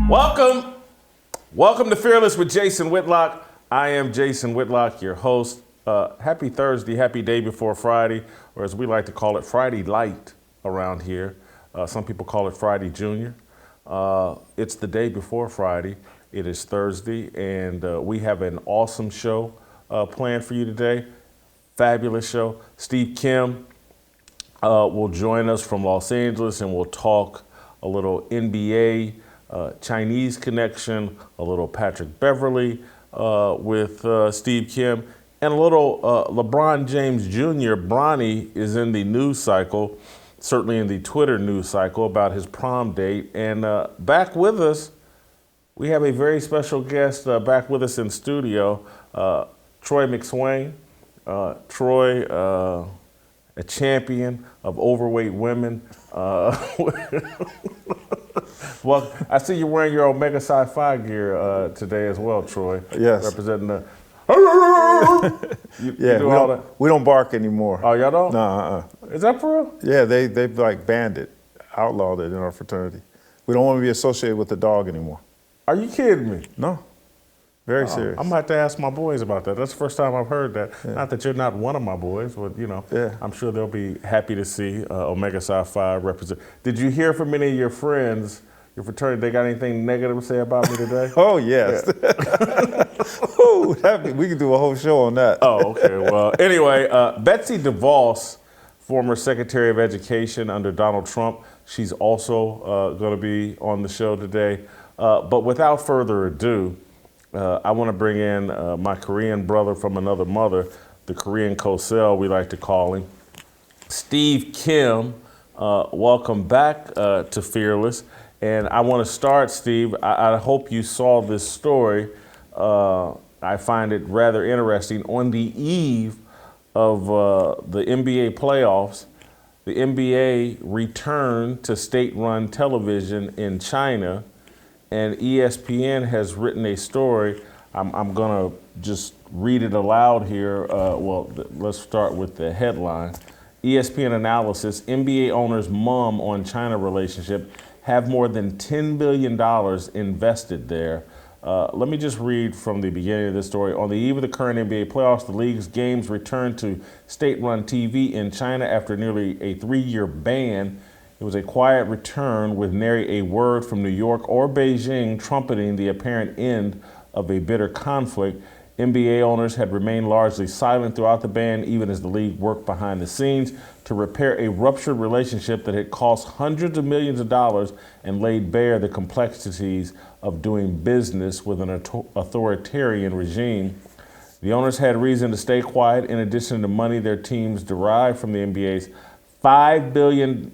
Welcome. Welcome to Fearless with Jason Whitlock. I am Jason Whitlock, your host. Happy Thursday, happy day before Friday, or as we like to call it, Friday Light around here. Some people call it Friday Junior. It's the day before Friday. It is Thursday, and we have an awesome show planned for you today. Fabulous show. Steve Kim will join us from Los Angeles, and we'll talk a little NBA, Chinese connection, a little Patrick Beverley with Steve Kim, and a little LeBron James Jr. Bronny is in the news cycle, certainly in the Twitter news cycle about his prom date. And back with us, we have a very special guest back with us in studio, Troy McSwain. Troy, a champion of overweight women. Well, I see you're wearing your Omega Sci-Fi gear today as well, Troy. Yes. Representing the... we don't bark anymore. Oh, y'all don't? No, Is that for real? Yeah, they've like banned it, outlawed it in our fraternity. We don't want to be associated with the dog anymore. Are you kidding me? No, very serious. I'm going to have to ask my boys about that. That's the first time I've heard that. Yeah. Not that you're not one of my boys, but, Yeah. I'm sure they'll be happy to see Omega Sci-Fi represent. Did you hear from any of your friends, your fraternity, they got anything negative to say about me today? Oh, yes. Yeah. Ooh, we could do a whole show on that. Oh, okay. Well, anyway, Betsy Devos, former Secretary of Education under Donald Trump, she's also going to be on the show today. But without further ado, I want to bring in my Korean brother from another mother, the Korean Cosell, we like to call him, Steve Kim. Welcome back to Fearless. And I want to start, Steve. I hope you saw this story. I find it rather interesting. On the eve of the NBA playoffs, the NBA returned to state-run television in China, and ESPN has written a story. I'm going to just read it aloud here. Let's start with the headline. ESPN analysis, NBA owner's mom on China relationship have more than $10 billion invested there. Let me just read from the beginning of this story. On the eve of the current NBA playoffs, the league's games returned to state-run TV in China after nearly a 3-year ban. It was a quiet return with nary a word from New York or Beijing trumpeting the apparent end of a bitter conflict. NBA owners had remained largely silent throughout the ban, even as the league worked behind the scenes to repair a ruptured relationship that had cost hundreds of millions of dollars and laid bare the complexities of doing business with an authoritarian regime. The owners had reason to stay quiet in addition to money their teams derived from the NBA's $5 billion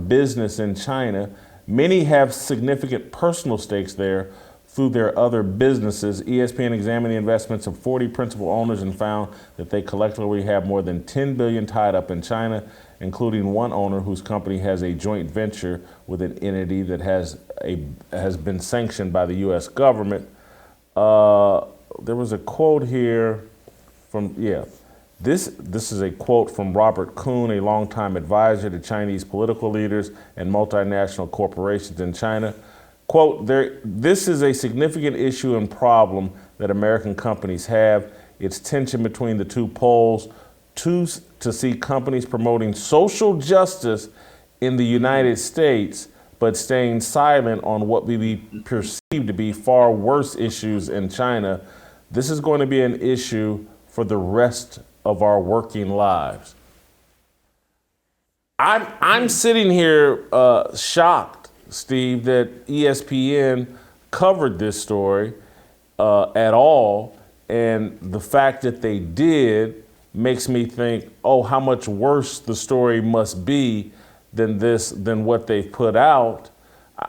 business in China. Many have significant personal stakes there through their other businesses. ESPN examined the investments of 40 principal owners and found that they collectively have more than $10 billion tied up in China, including one owner whose company has a joint venture with an entity that has been sanctioned by the U.S. government. There was a quote here from, this is a quote from Robert Kuhn, a longtime advisor to Chinese political leaders and multinational corporations in China. Quote, this is a significant issue and problem that American companies have. It's tension between the two poles to see companies promoting social justice in the United States, but staying silent on what we perceive to be far worse issues in China. This is going to be an issue for the rest of our working lives. I'm sitting here shocked, Steve, that ESPN covered this story at all, and the fact that they did makes me think, how much worse the story must be than what they've put out.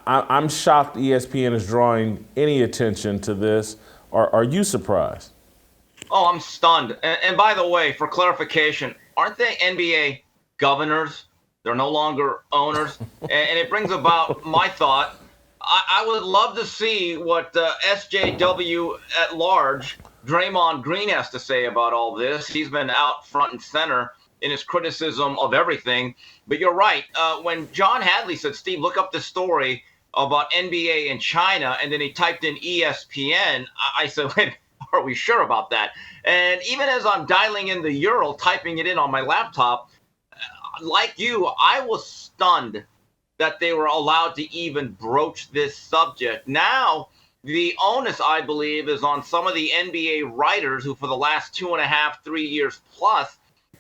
I'm shocked ESPN is drawing any attention to this. Are you surprised? Oh, I'm stunned. And by the way, for clarification, aren't they NBA governors? They're no longer owners. And it brings about my thought. I would love to see what SJW at large, Draymond Green, has to say about all this. He's been out front and center in his criticism of everything. But you're right. When John Hadley said, Steve, look up this story, about NBA in China, and then he typed in ESPN. I said, wait, are we sure about that? And even as I'm dialing in the URL, typing it in on my laptop, like you, I was stunned that they were allowed to even broach this subject. Now, the onus, I believe, is on some of the NBA writers who, for the last 2.5, 3 years plus,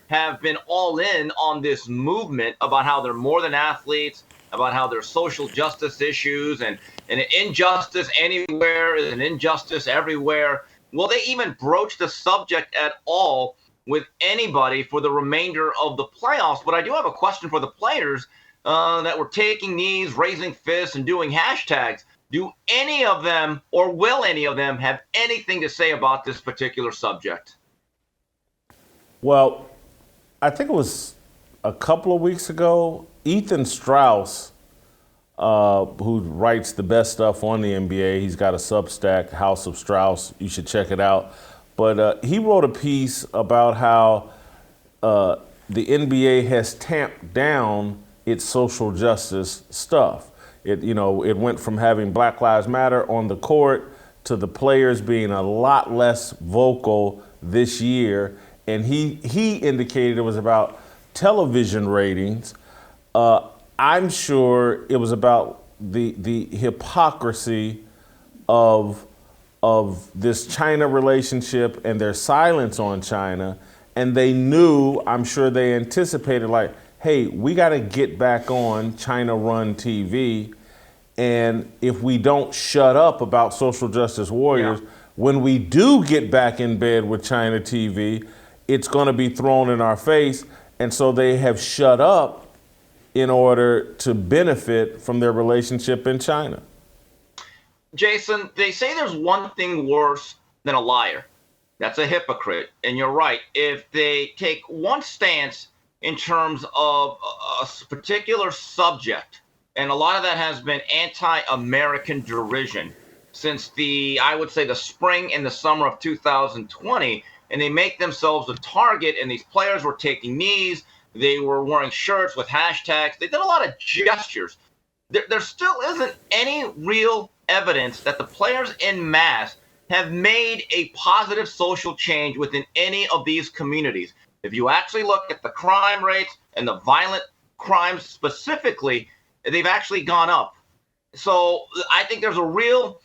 have been all in on this movement about how they're more than athletes, about how there's social justice issues, and an injustice anywhere is an injustice everywhere. Will they even broach the subject at all with anybody for the remainder of the playoffs? But I do have a question for the players that were taking knees, raising fists, and doing hashtags. Do any of them, or will any of them, have anything to say about this particular subject? Well, I think it was a couple of weeks ago, Ethan Strauss, who writes the best stuff on the NBA, he's got a Substack, House of Strauss, you should check it out. But he wrote a piece about how the NBA has tamped down its social justice stuff. It went from having Black Lives Matter on the court to the players being a lot less vocal this year. And he indicated it was about television ratings. I'm sure it was about the hypocrisy of this China relationship and their silence on China. And they knew, I'm sure they anticipated, like, hey, we got to get back on China-run TV. And if we don't shut up about social justice warriors, when we do get back in bed with China TV, it's going to be thrown in our face. And so they have shut up in order to benefit from their relationship in China. Jason, they say there's one thing worse than a liar. That's a hypocrite. And you're right. If they take one stance in terms of a particular subject, and a lot of that has been anti-American derision since I would say the spring and the summer of 2020, and they make themselves a target, and these players were taking knees, they were wearing shirts with hashtags, they did a lot of gestures. There still isn't any real evidence that the players en masse have made a positive social change within any of these communities. If you actually look at the crime rates and the violent crimes specifically, they've actually gone up. So I think there's a real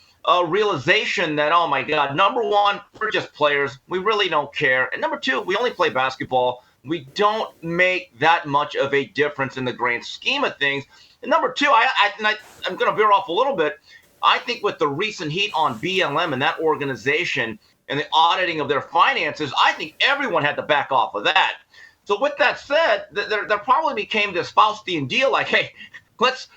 realization that, oh my God, number one, we're just players. We really don't care. And number two, we only play basketball. We don't make that much of a difference in the grand scheme of things. And number two, I'm going to veer off a little bit. I think with the recent heat on BLM and that organization and the auditing of their finances, I think everyone had to back off of that. So with that said, there probably became this Faustian deal like, hey, let's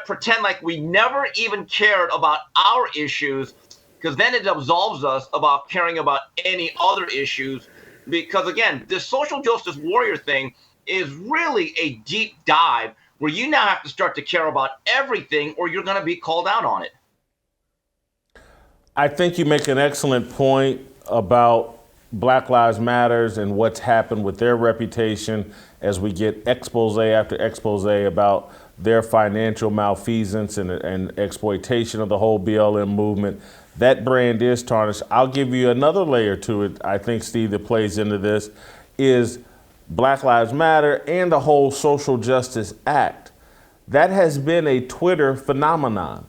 pretend like we never even cared about our issues, because then it absolves us about caring about any other issues. Because again, this social justice warrior thing is really a deep dive where you now have to start to care about everything or you're going to be called out on it. I think you make an excellent point about Black Lives Matters and what's happened with their reputation as we get expose after expose about their financial malfeasance and exploitation of the whole BLM movement. That brand is tarnished. I'll give you another layer to it, I think, Steve, that plays into this, is Black Lives Matter and the whole Social Justice Act. That has been a Twitter phenomenon.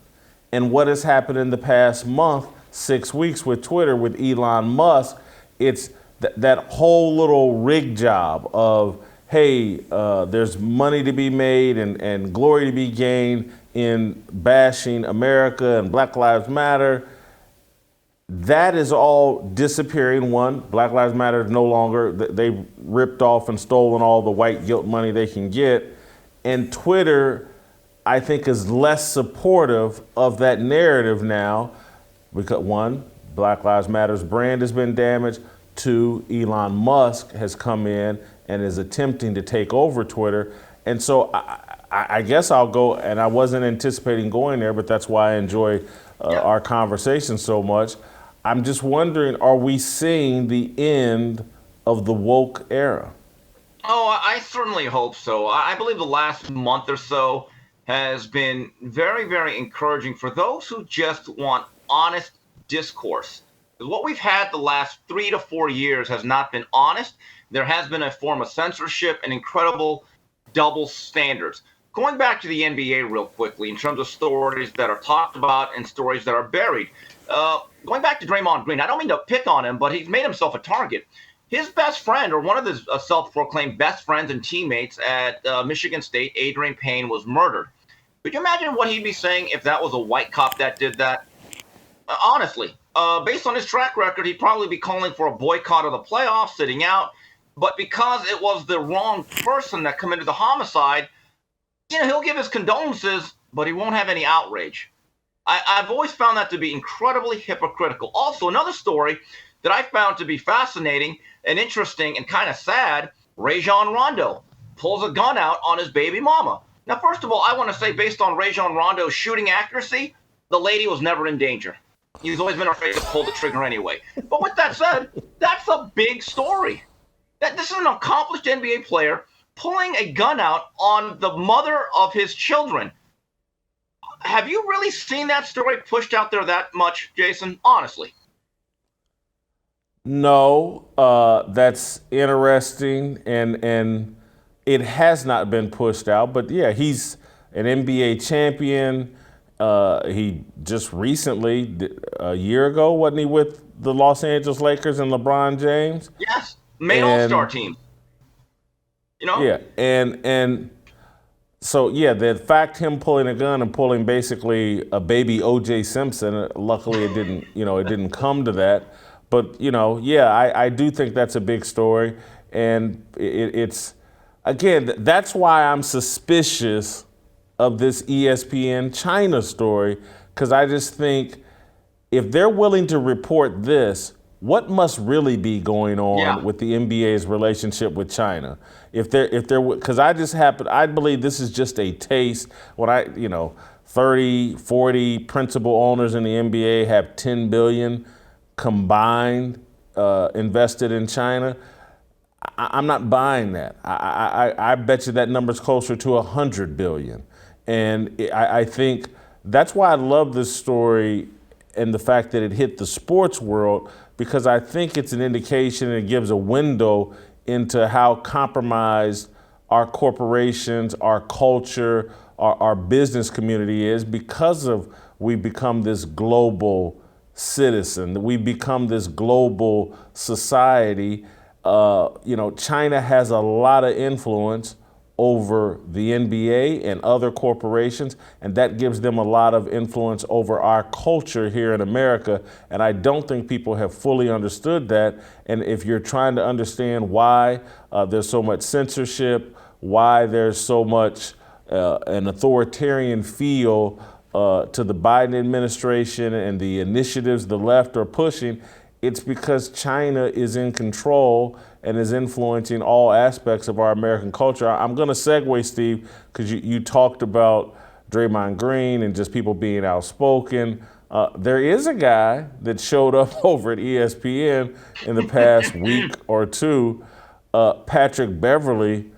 And what has happened in the past month, 6 weeks with Twitter, with Elon Musk, it's that whole little rig job of, hey, there's money to be made and glory to be gained in bashing America and Black Lives Matter. That is all disappearing. One, Black Lives Matter is no longer, they ripped off and stolen all the white guilt money they can get. And Twitter, I think, is less supportive of that narrative now because, one, Black Lives Matter's brand has been damaged. Two, Elon Musk has come in and is attempting to take over Twitter. And so I guess I'll go, and I wasn't anticipating going there, but that's why I enjoy our conversation so much. I'm just wondering, are we seeing the end of the woke era? Oh, I certainly hope so. I believe the last month or so has been very, very encouraging for those who just want honest discourse. Because what we've had the last 3 to 4 years has not been honest. There has been a form of censorship and incredible double standards. Going back to the NBA real quickly, in terms of stories that are talked about and stories that are buried. Going back to Draymond Green, I don't mean to pick on him, but he's made himself a target. His best friend, or one of his self-proclaimed best friends and teammates at Michigan State, Adrian Payne, was murdered. Could you imagine what he'd be saying if that was a white cop that did that? Honestly, based on his track record, he'd probably be calling for a boycott of the playoffs, sitting out. But because it was the wrong person that committed the homicide, he'll give his condolences, but he won't have any outrage. I've always found that to be incredibly hypocritical. Also, another story that I found to be fascinating and interesting and kind of sad, Rajon Rondo pulls a gun out on his baby mama. Now, first of all, I want to say, based on Rajon Rondo's shooting accuracy, the lady was never in danger. He's always been afraid to pull the trigger anyway. But with that said, that's a big story. This is an accomplished NBA player pulling a gun out on the mother of his children. Have you really seen that story pushed out there that much, Jason? Honestly. No, that's interesting, and it has not been pushed out. But yeah, he's an NBA champion. He just recently, a year ago, wasn't he with the Los Angeles Lakers and LeBron James? Yes, made All-Star team. Yeah, and so yeah, the fact him pulling a gun and pulling basically a baby O.J. Simpson. Luckily, it didn't. It didn't come to that. But yeah, I do think that's a big story, and it's again, that's why I'm suspicious of this ESPN China story, because I just think if they're willing to report this, what must really be going on with the NBA's relationship with China? If they're, because I believe this is just a taste. When 30, 40 principal owners in the NBA have 10 billion combined invested in China. I'm not buying that. I bet you that number's closer to 100 billion. And I think that's why I love this story and the fact that it hit the sports world, because I think it's an indication and it gives a window into how compromised our corporations, our culture, our business community is, because of we've become this global citizen, we've become this global society. China has a lot of influence over the NBA and other corporations, and that gives them a lot of influence over our culture here in America. And I don't think people have fully understood that. And if you're trying to understand why there's so much censorship, why there's so much an authoritarian feel to the Biden administration and the initiatives the left are pushing, it's because China is in control and is influencing all aspects of our American culture. I'm going to segue, Steve, because you talked about Draymond Green and just people being outspoken. There is a guy that showed up over at ESPN in the past week or two, Patrick Beverley,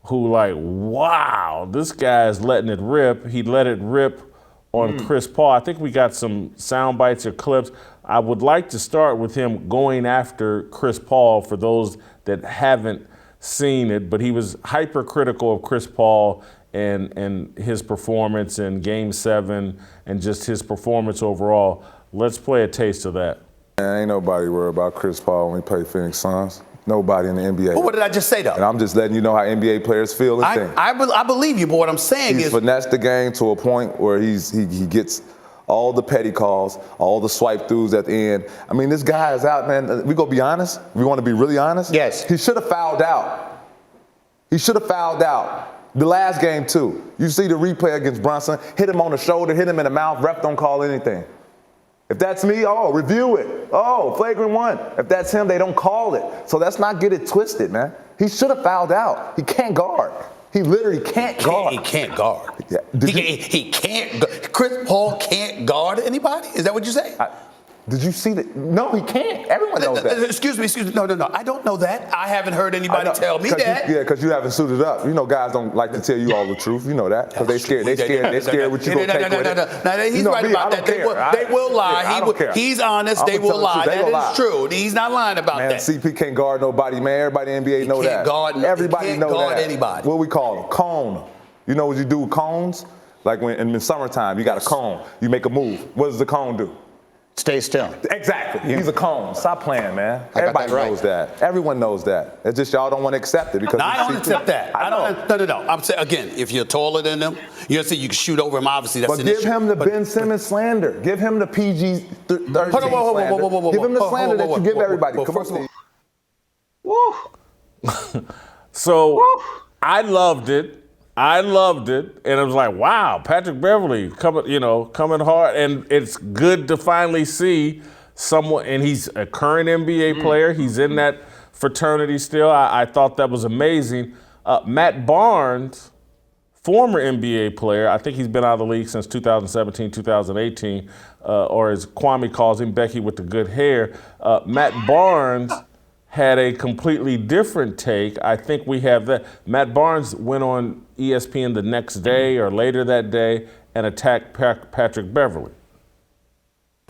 who wow, this guy is letting it rip. He let it rip on Chris Paul. I think we got some sound bites or clips. I would like to start with him going after Chris Paul for those that haven't seen it, but he was hypercritical of Chris Paul and his performance in Game 7 and just his performance overall. Let's play a taste of that. Man, ain't nobody worried about Chris Paul when he played Phoenix Suns. Nobody in the NBA. But what did I just say, though? And I'm just letting you know how NBA players feel and think. I believe you, but what I'm saying He's finessed the game to a point where he gets all the petty calls, all the swipe throughs at the end. I mean, this guy is out, man. We gonna be honest? We want to be really honest? Yes. He should have fouled out. He should have fouled out. The last game, too. You see the replay against Brunson, hit him on the shoulder, hit him in the mouth, ref don't call anything. If that's me, review it. Flagrant 1. If that's him, they don't call it. So let's not get it twisted, man. He should have fouled out. He can't guard. He literally can't guard. He can't guard. Yeah. He can't. Chris Paul can't guard anybody? Is that what you say? Did you see that? No, he can't. Everyone knows that. Excuse me. No. I don't know that. I haven't heard anybody tell me that. Because you haven't suited up. You know, guys don't like to tell you all the truth. You know that because they scared. They scared what you gonna take with it. No, he's right about that. They will lie. He's honest. They will lie. That is true. He's not lying about that. CP can't guard nobody, man. Everybody in the NBA know that. Everybody know that. Guard anybody. What we call them? Cone. You know what you do with cones? Like when in the summertime, you got a cone. You make a move. What does the cone do? Stay still. Exactly. He's a cone. Stop playing, man. Everybody knows that. Everyone knows that. It's just y'all don't want to accept it because. No, I don't accept that. No. I'm saying again, if you're taller than him, you say you can shoot over him. Obviously, that's an issue. But give him the Ben Simmons slander. Give him the PG 13 slander. Give him the slander that you give everybody. Come on, Steve. Woo. So I loved it. And it was like, wow, Patrick Beverley coming hard, and it's good to finally see someone. And he's a current NBA player. He's in that fraternity still. I thought that was amazing. Matt Barnes, former NBA player. I think he's been out of the league since 2017, 2018, or as Kwame calls him, Becky with the good hair. Matt Barnes had a completely different take. I think we have that. Matt Barnes went on ESPN the next day or later that day and attacked Patrick Beverley.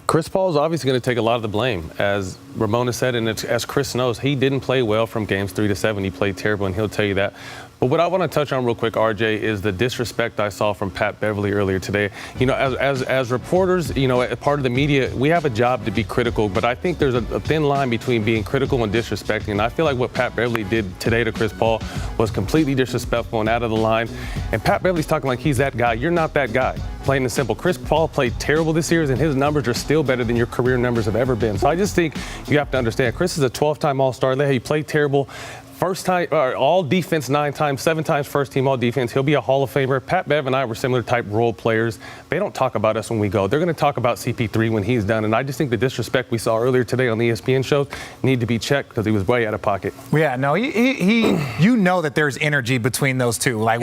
Chris Paul is obviously going to take a lot of the blame. As Ramona said, and as Chris knows, he didn't play well from games 3 to 7. He played terrible, and he'll tell you that. But what I want to touch on real quick, RJ, is the disrespect I saw from Pat Beverley earlier today. You know, as reporters, you know, part of the media, we have a job to be critical, but I think there's a thin line between being critical and disrespecting. And I feel like what Pat Beverley did today to Chris Paul was completely disrespectful and out of the line. And Pat Beverley's talking like he's that guy. You're not that guy. Plain and simple. Chris Paul played terrible this series, and his numbers are still better than your career numbers have ever been. So I just think you have to understand, Chris is a 12-time All-Star. He played terrible. First time, all defense 9 times, 7 times first team all defense. He'll be a Hall of Famer. Pat Bev and I were similar type role players. They don't talk about us when we go. They're going to talk about CP3 when he's done. And I just think the disrespect we saw earlier today on the ESPN shows need to be checked because he was way out of pocket. Yeah, no, you know that there's energy between those two. Like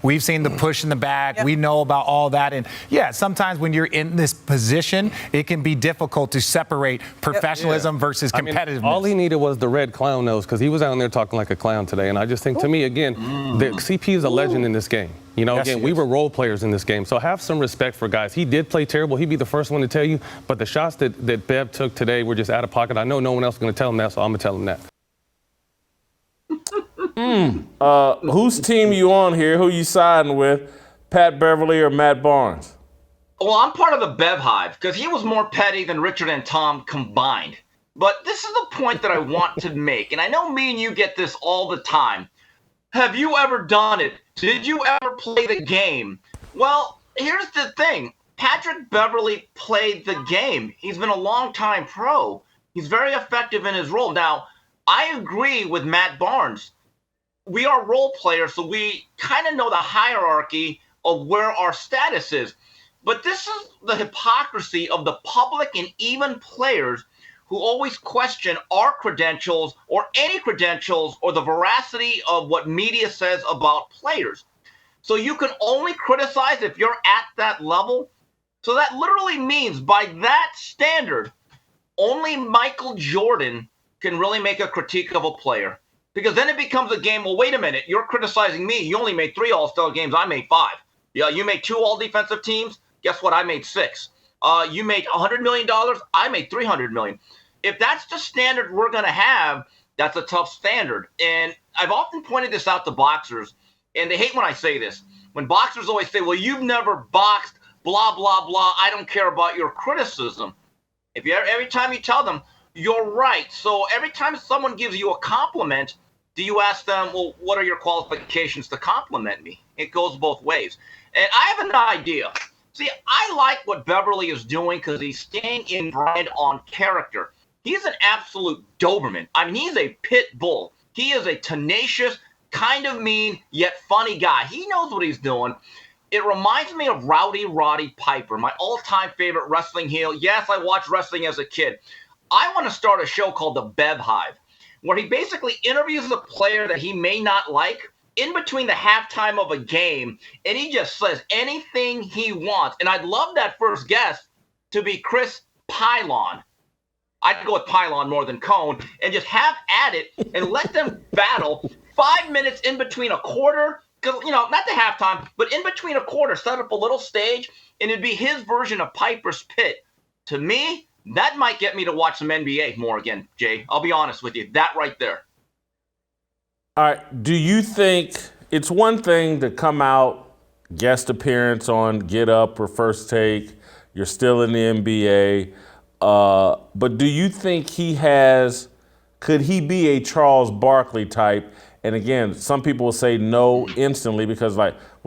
we've seen the push in the back. Yep. We know about all that. And yeah, sometimes when you're in this position, it can be difficult to separate professionalism versus competitiveness. I mean, all he needed was the red clown nose because he was out there talking like a clown today. And I just think, to me, again, the CP is a legend in this game. You know, again, we were role players in this game. So have some respect for guys. He did play terrible. He'd be the first one to tell you. But the shots that Bev took today were just out of pocket. I know no one else is going to tell him that, so I'm going to tell him that. Whose team you on here? Who you siding with? Pat Beverley or Matt Barnes? Well, I'm part of the Bev hive because he was more petty than Richard and Tom combined. But this is the point that I want to make, and I know me and you get this all the time. Have you ever done it? Did you ever play the game? Well, here's the thing. Patrick Beverley played the game. He's been a long-time pro. He's very effective in his role. Now, I agree with Matt Barnes. We are role players, so we kind of know the hierarchy of where our status is. But this is the hypocrisy of the public and even players who always question our credentials or any credentials or the veracity of what media says about players. So you can only criticize if you're at that level. So that literally means by that standard, only Michael Jordan can really make a critique of a player. Because then it becomes a game, well, wait a minute, you're criticizing me. You only made 3 All-Star games. I made 5. Yeah, you made 2 all-defensive teams. Guess what? I made 6. You made $100 million. I made $300 million. If that's the standard we're going to have, that's a tough standard. And I've often pointed this out to boxers, and they hate when I say this. When boxers always say, well, you've never boxed, blah, blah, blah, I don't care about your criticism. Every time you tell them, you're right. So every time someone gives you a compliment, do you ask them, well, what are your qualifications to compliment me? It goes both ways. And I have an idea. See, I like what Beverley is doing because he's staying inbred on character. He's an absolute Doberman. I mean, he's a pit bull. He is a tenacious, kind of mean, yet funny guy. He knows what he's doing. It reminds me of Rowdy Roddy Piper, my all-time favorite wrestling heel. Yes, I watched wrestling as a kid. I want to start a show called The Bev Hive, where he basically interviews a player that he may not like in between the halftime of a game, and he just says anything he wants. And I'd love that first guest to be Chris pylon. I'd go with pylon more than cone, and just have at it and let them battle 5 minutes in between a quarter. Because, not the halftime, but in between a quarter, set up a little stage, and it'd be his version of Piper's Pit. To me, that might get me to watch some NBA more again, Jay. I'll be honest with you. That right there. All right. Do you think it's one thing to come out, guest appearance on Get Up or First Take, you're still in the NBA, but do you think could he be a Charles Barkley type? And again, some people will say no instantly because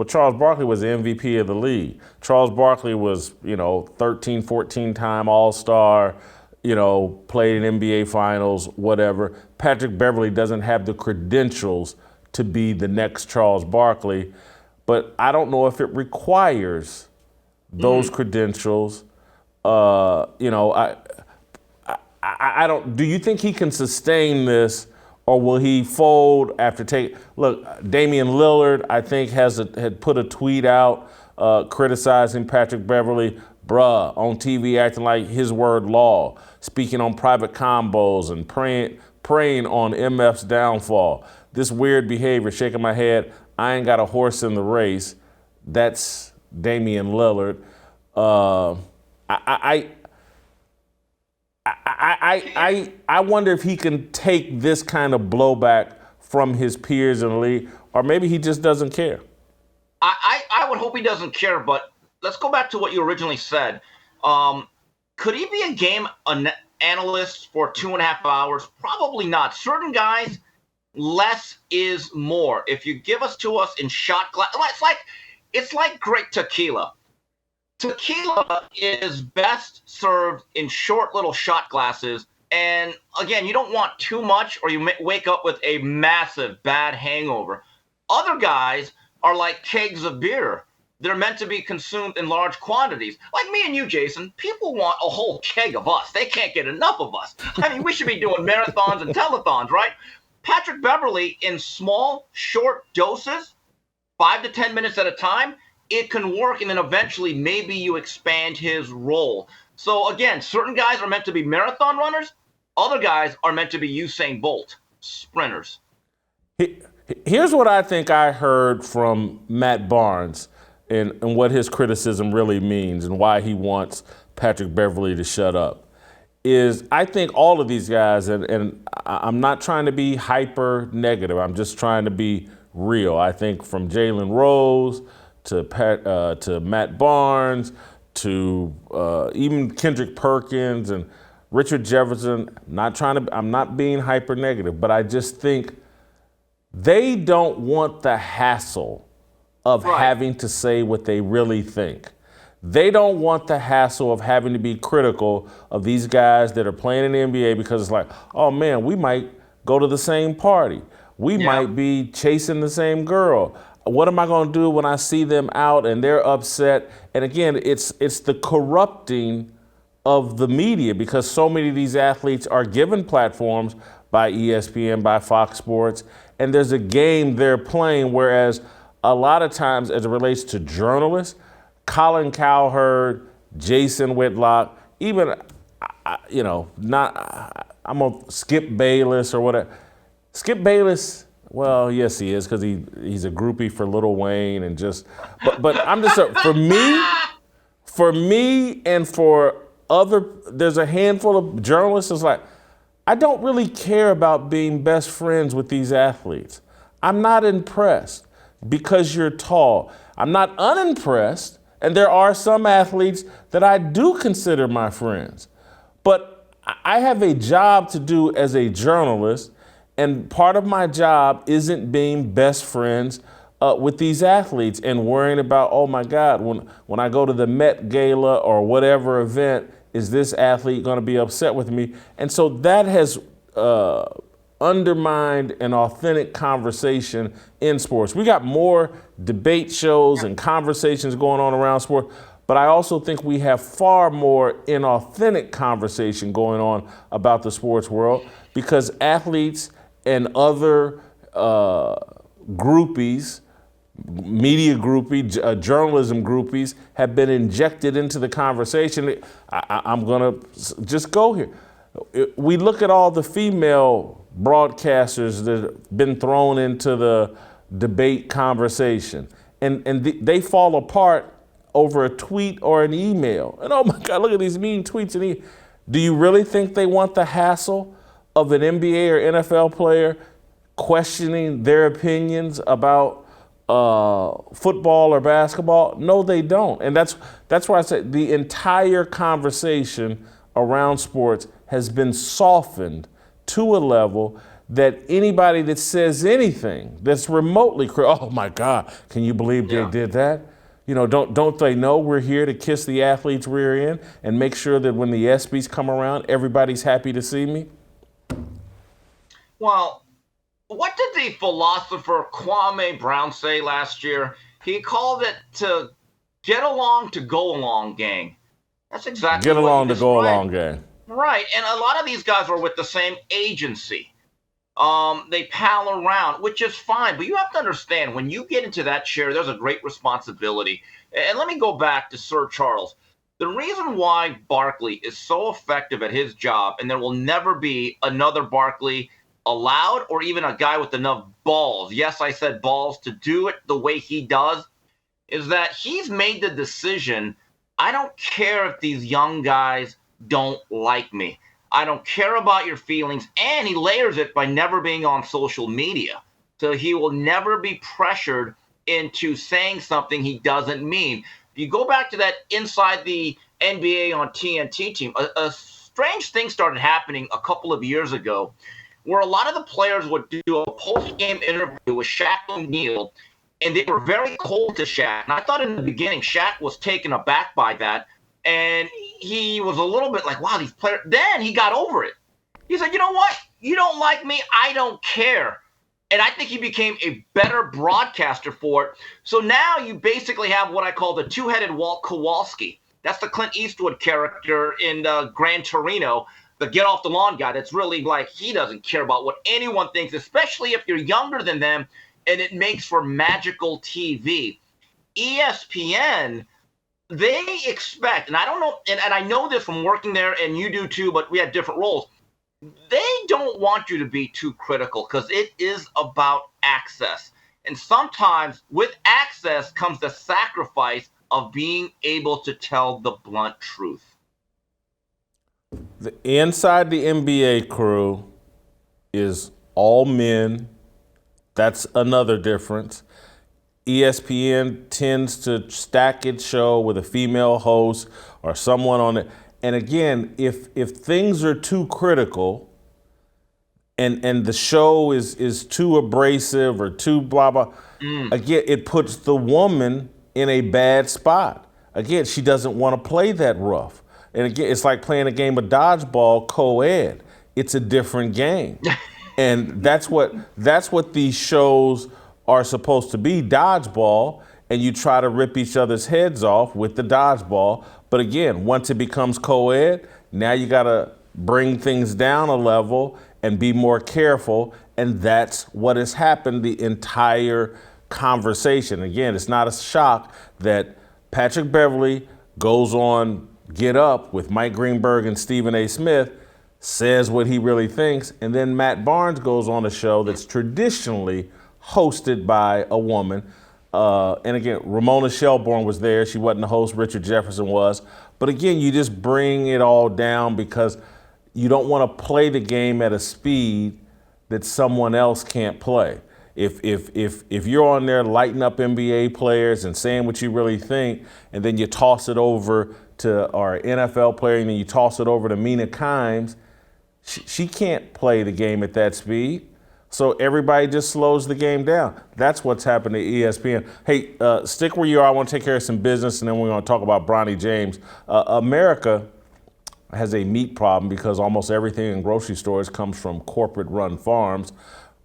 Charles Barkley was the MVP of the league. Charles Barkley was, 13, 14-time All-Star, played in NBA Finals, whatever. Patrick Beverley doesn't have the credentials to be the next Charles Barkley, but I don't know if it requires those credentials. I don't. Do you think he can sustain this, or will he fold after Look, Damian Lillard, I think, had put a tweet out criticizing Patrick Beverley, on TV acting like his word law, speaking on private combos and preying on MF's downfall. This weird behavior, shaking my head, I ain't got a horse in the race. That's Damian Lillard. I wonder if he can take this kind of blowback from his peers in the league, or maybe he just doesn't care. I would hope he doesn't care, but let's go back to what you originally said. Could he be a game analyst for 2.5 hours? Probably not. Certain guys, less is more. If you give us in shot glass, it's like great tequila. Tequila is best served in short little shot glasses. And again, you don't want too much or you wake up with a massive bad hangover. Other guys are like kegs of beer. They're meant to be consumed in large quantities. Like me and you, Jason, people want a whole keg of us. They can't get enough of us. I mean, we should be doing marathons and telethons, right? Patrick Beverley, in small, short doses, 5 to 10 minutes at a time, it can work, and then eventually maybe you expand his role. So again, certain guys are meant to be marathon runners. Other guys are meant to be Usain Bolt, sprinters. Here's what I think I heard from Matt Barnes and what his criticism really means and why he wants Patrick Beverley to shut up. Is I think all of these guys, and I'm not trying to be hyper negative, I'm just trying to be real. I think from Jalen Rose to Matt Barnes to even Kendrick Perkins and Richard Jefferson, I'm not being hyper negative, but I just think they don't want the hassle of having to say what they really think. They don't want the hassle of having to be critical of these guys that are playing in the NBA because it's like, oh man, we might go to the same party. We might be chasing the same girl. What am I going to do when I see them out and they're upset? And again, it's the corrupting of the media because so many of these athletes are given platforms by ESPN, by Fox Sports, and there's a game they're playing, whereas a lot of times as it relates to journalists, Colin Cowherd, Jason Whitlock, even, I'm going to Skip Bayless or whatever. Skip Bayless, well, yes, he is because he's a groupie for Lil Wayne and but I'm just, for me and for there's a handful of journalists that's like, I don't really care about being best friends with these athletes. I'm not impressed because you're tall. I'm not unimpressed, and there are some athletes that I do consider my friends. But I have a job to do as a journalist, and part of my job isn't being best friends with these athletes and worrying about, oh my God, when I go to the Met Gala or whatever event, is this athlete going to be upset with me? And so that has undermined an authentic conversation in sports. We got more debate shows and conversations going on around sport, but I also think we have far more inauthentic conversation going on about the sports world because athletes and other groupies media journalism groupies have been injected into the conversation. I'm going to just go here. We look at all the female broadcasters that have been thrown into the debate conversation, and they fall apart over a tweet or an email. And oh my God, look at these mean tweets and emails. Do you really think they want the hassle of an NBA or NFL player questioning their opinions about football or basketball? No, they don't. And that's why I said the entire conversation around sports has been softened to a level that anybody that says anything that's remotely oh my God, can you believe they did that? You know, don't they know we're here to kiss the athlete's rear end and make sure that when the ESPYs come around, everybody's happy to see me? Well, what did the philosopher Kwame Brown say last year? He called it to get along to go along gang. That's exactly get what along you to go described. along gang. Right, and a lot of these guys are with the same agency. They pal around, which is fine, but you have to understand when you get into that chair, there's a great responsibility. And let me go back to Sir Charles. The reason why Barkley is so effective at his job, and there will never be another Barkley allowed or even a guy with enough balls, yes, I said balls, to do it the way he does, is that he's made the decision, I don't care if these young guys don't like me. I don't care about your feelings. And he layers it by never being on social media. So he will never be pressured into saying something he doesn't mean. If you go back to that Inside the NBA on TNT team, a strange thing started happening a couple of years ago where a lot of the players would do a post-game interview with Shaq O'Neal, and they were very cold to Shaq. And I thought in the beginning Shaq was taken aback by that. And he was a little bit like, wow, these players. Then he got over it. He said, you know what? You don't like me. I don't care. And I think he became a better broadcaster for it. So now you basically have what I call the two-headed Walt Kowalski. That's the Clint Eastwood character in Gran Torino, the get off the lawn guy. That's really like he doesn't care about what anyone thinks, especially if you're younger than them, and it makes for magical TV. ESPN, they expect, and I don't know, and I know this from working there, and you do too, but we had different roles. They don't want you to be too critical because it is about access. And sometimes with access comes the sacrifice of being able to tell the blunt truth. Inside the NBA crew is all men. That's another difference. ESPN tends to stack its show with a female host or someone on it. And again, if things are too critical and the show is too abrasive or too blah, blah, again, it puts the woman in a bad spot. Again, she doesn't want to play that rough. And again, it's like playing a game of dodgeball co-ed. It's a different game. And that's what these shows are supposed to be, dodgeball, and you try to rip each other's heads off with the dodgeball. But again, once it becomes co-ed, now you got to bring things down a level and be more careful, and that's what has happened the entire conversation. Again, it's not a shock that Patrick Beverley goes on Get Up with Mike Greenberg and Stephen A. Smith, says what he really thinks, and then Matt Barnes goes on a show that's traditionally hosted by a woman. And again, Ramona Shelburne was there. She wasn't the host. Richard Jefferson was. But again, you just bring it all down because you don't want to play the game at a speed that someone else can't play. If you're on there lighting up NBA players and saying what you really think, and then you toss it over to our NFL player, and then you toss it over to Mina Kimes, she can't play the game at that speed. So everybody just slows the game down. That's what's happened to ESPN. Hey, stick where you are. I want to take care of some business, and then we're going to talk about Bronny James. America has a meat problem because almost everything in grocery stores comes from corporate-run farms.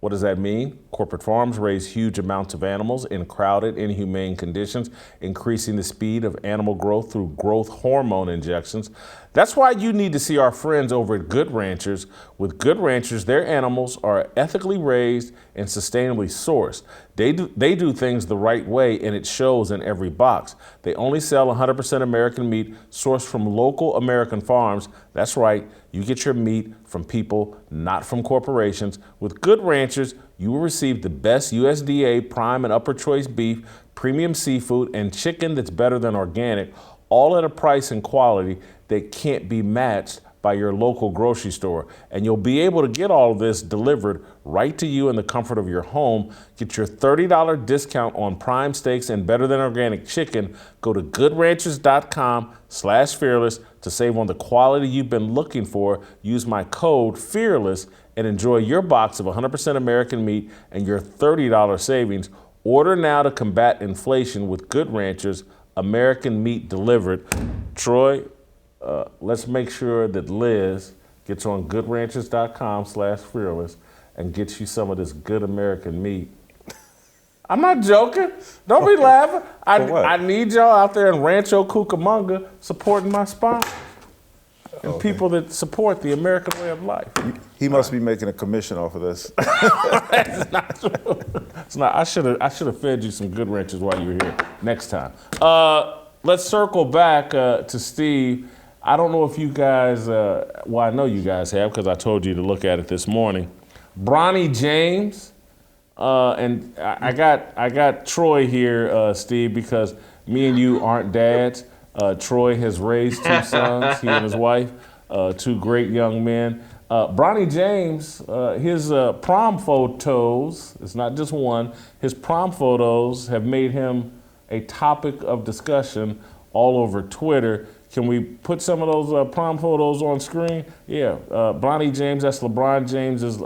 What does that mean? Corporate farms raise huge amounts of animals in crowded, inhumane conditions, increasing the speed of animal growth through growth hormone injections. That's why you need to see our friends over at Good Ranchers. With Good Ranchers, their animals are ethically raised and sustainably sourced. They do things the right way, and it shows in every box. They only sell 100% American meat sourced from local American farms. That's right, you get your meat from people, not from corporations. With Good Ranchers, you will receive the best USDA prime and upper choice beef, premium seafood, and chicken that's better than organic, all at a price and quality that can't be matched by your local grocery store. And you'll be able to get all of this delivered right to you in the comfort of your home. Get your $30 discount on prime steaks and better than organic chicken. Go to goodranchers.com/fearless to save on the quality you've been looking for. Use my code FEARLESS and enjoy your box of 100% American meat and your $30 savings. Order now to combat inflation with Good Ranchers, American meat delivered. Troy, let's make sure that Liz gets on goodranchers.com/fearless and gets you some of this good American meat. I'm not joking. Don't be laughing. I need y'all out there in Rancho Cucamonga supporting my sponsors and people that support the American way of life. He must be making a commission off of this. It's not true. It's not. I should have fed you some Good Ranchers while you were here. Next time. Let's circle back to Steve. I don't know if you guys, well, I know you guys have because I told you to look at it this morning. Bronny James, and I got Troy here, Steve, because me and you aren't dads. Troy has raised two sons, he and his wife, two great young men. Bronny James, his prom photos, it's not just one, his prom photos have made him a topic of discussion all over Twitter. Can we put some of those prom photos on screen? Yeah, Bronny James, that's LeBron James's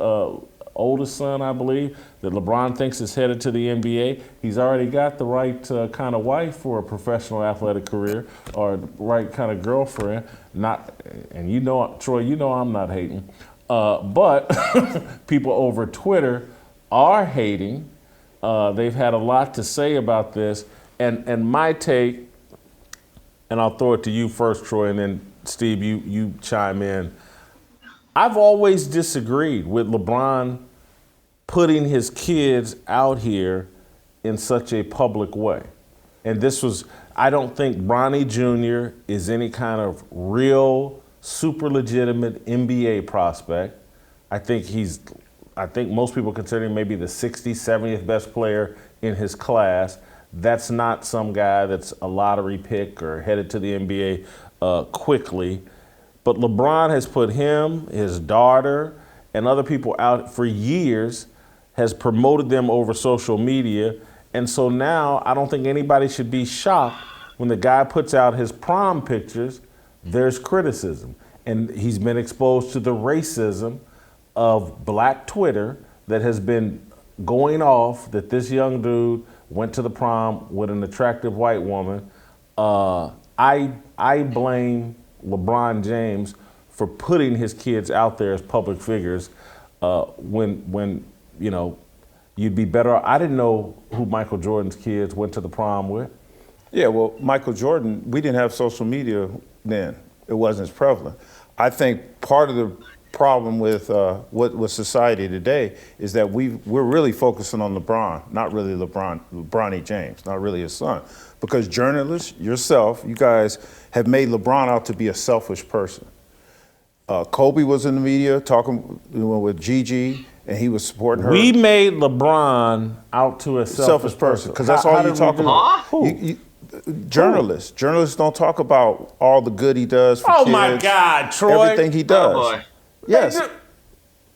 oldest son, I believe, that LeBron thinks is headed to the NBA. He's already got the right kind of wife for a professional athletic career, or the right kind of girlfriend. And you know, Troy, you know I'm not hating. But people over Twitter are hating. They've had a lot to say about this. And my take, and I'll throw it to you first, Troy, and then Steve, you chime in. I've always disagreed with LeBron putting his kids out here in such a public way. And this was, I don't think Bronny Jr. is any kind of real, super legitimate NBA prospect. I think most people consider him maybe the 60th, 70th best player in his class. That's not some guy that's a lottery pick or headed to the NBA quickly. But LeBron has put him, his daughter, and other people out for years, has promoted them over social media. And so now I don't think anybody should be shocked when the guy puts out his prom pictures, there's criticism. And he's been exposed to the racism of black Twitter that has been going off, that this young dude went to the prom with an attractive white woman. I blame LeBron James for putting his kids out there as public figures when you know, you'd be better. I didn't know who Michael Jordan's kids went to the prom with. Yeah, well, Michael Jordan, we didn't have social media then. It wasn't as prevalent. I think part of the problem with society today is that we're really focusing on LeBron, not really Bronny James, not really his son. Because journalists, yourself, you guys have made LeBron out to be a selfish person. Kobe was in the media talking with Gigi, and he was supporting her. We made LeBron out to a selfish person. Because that's all you talk about. Journalists don't talk about all the good he does for kids. Oh my God, Troy. Everything he does. Oh boy. Yes,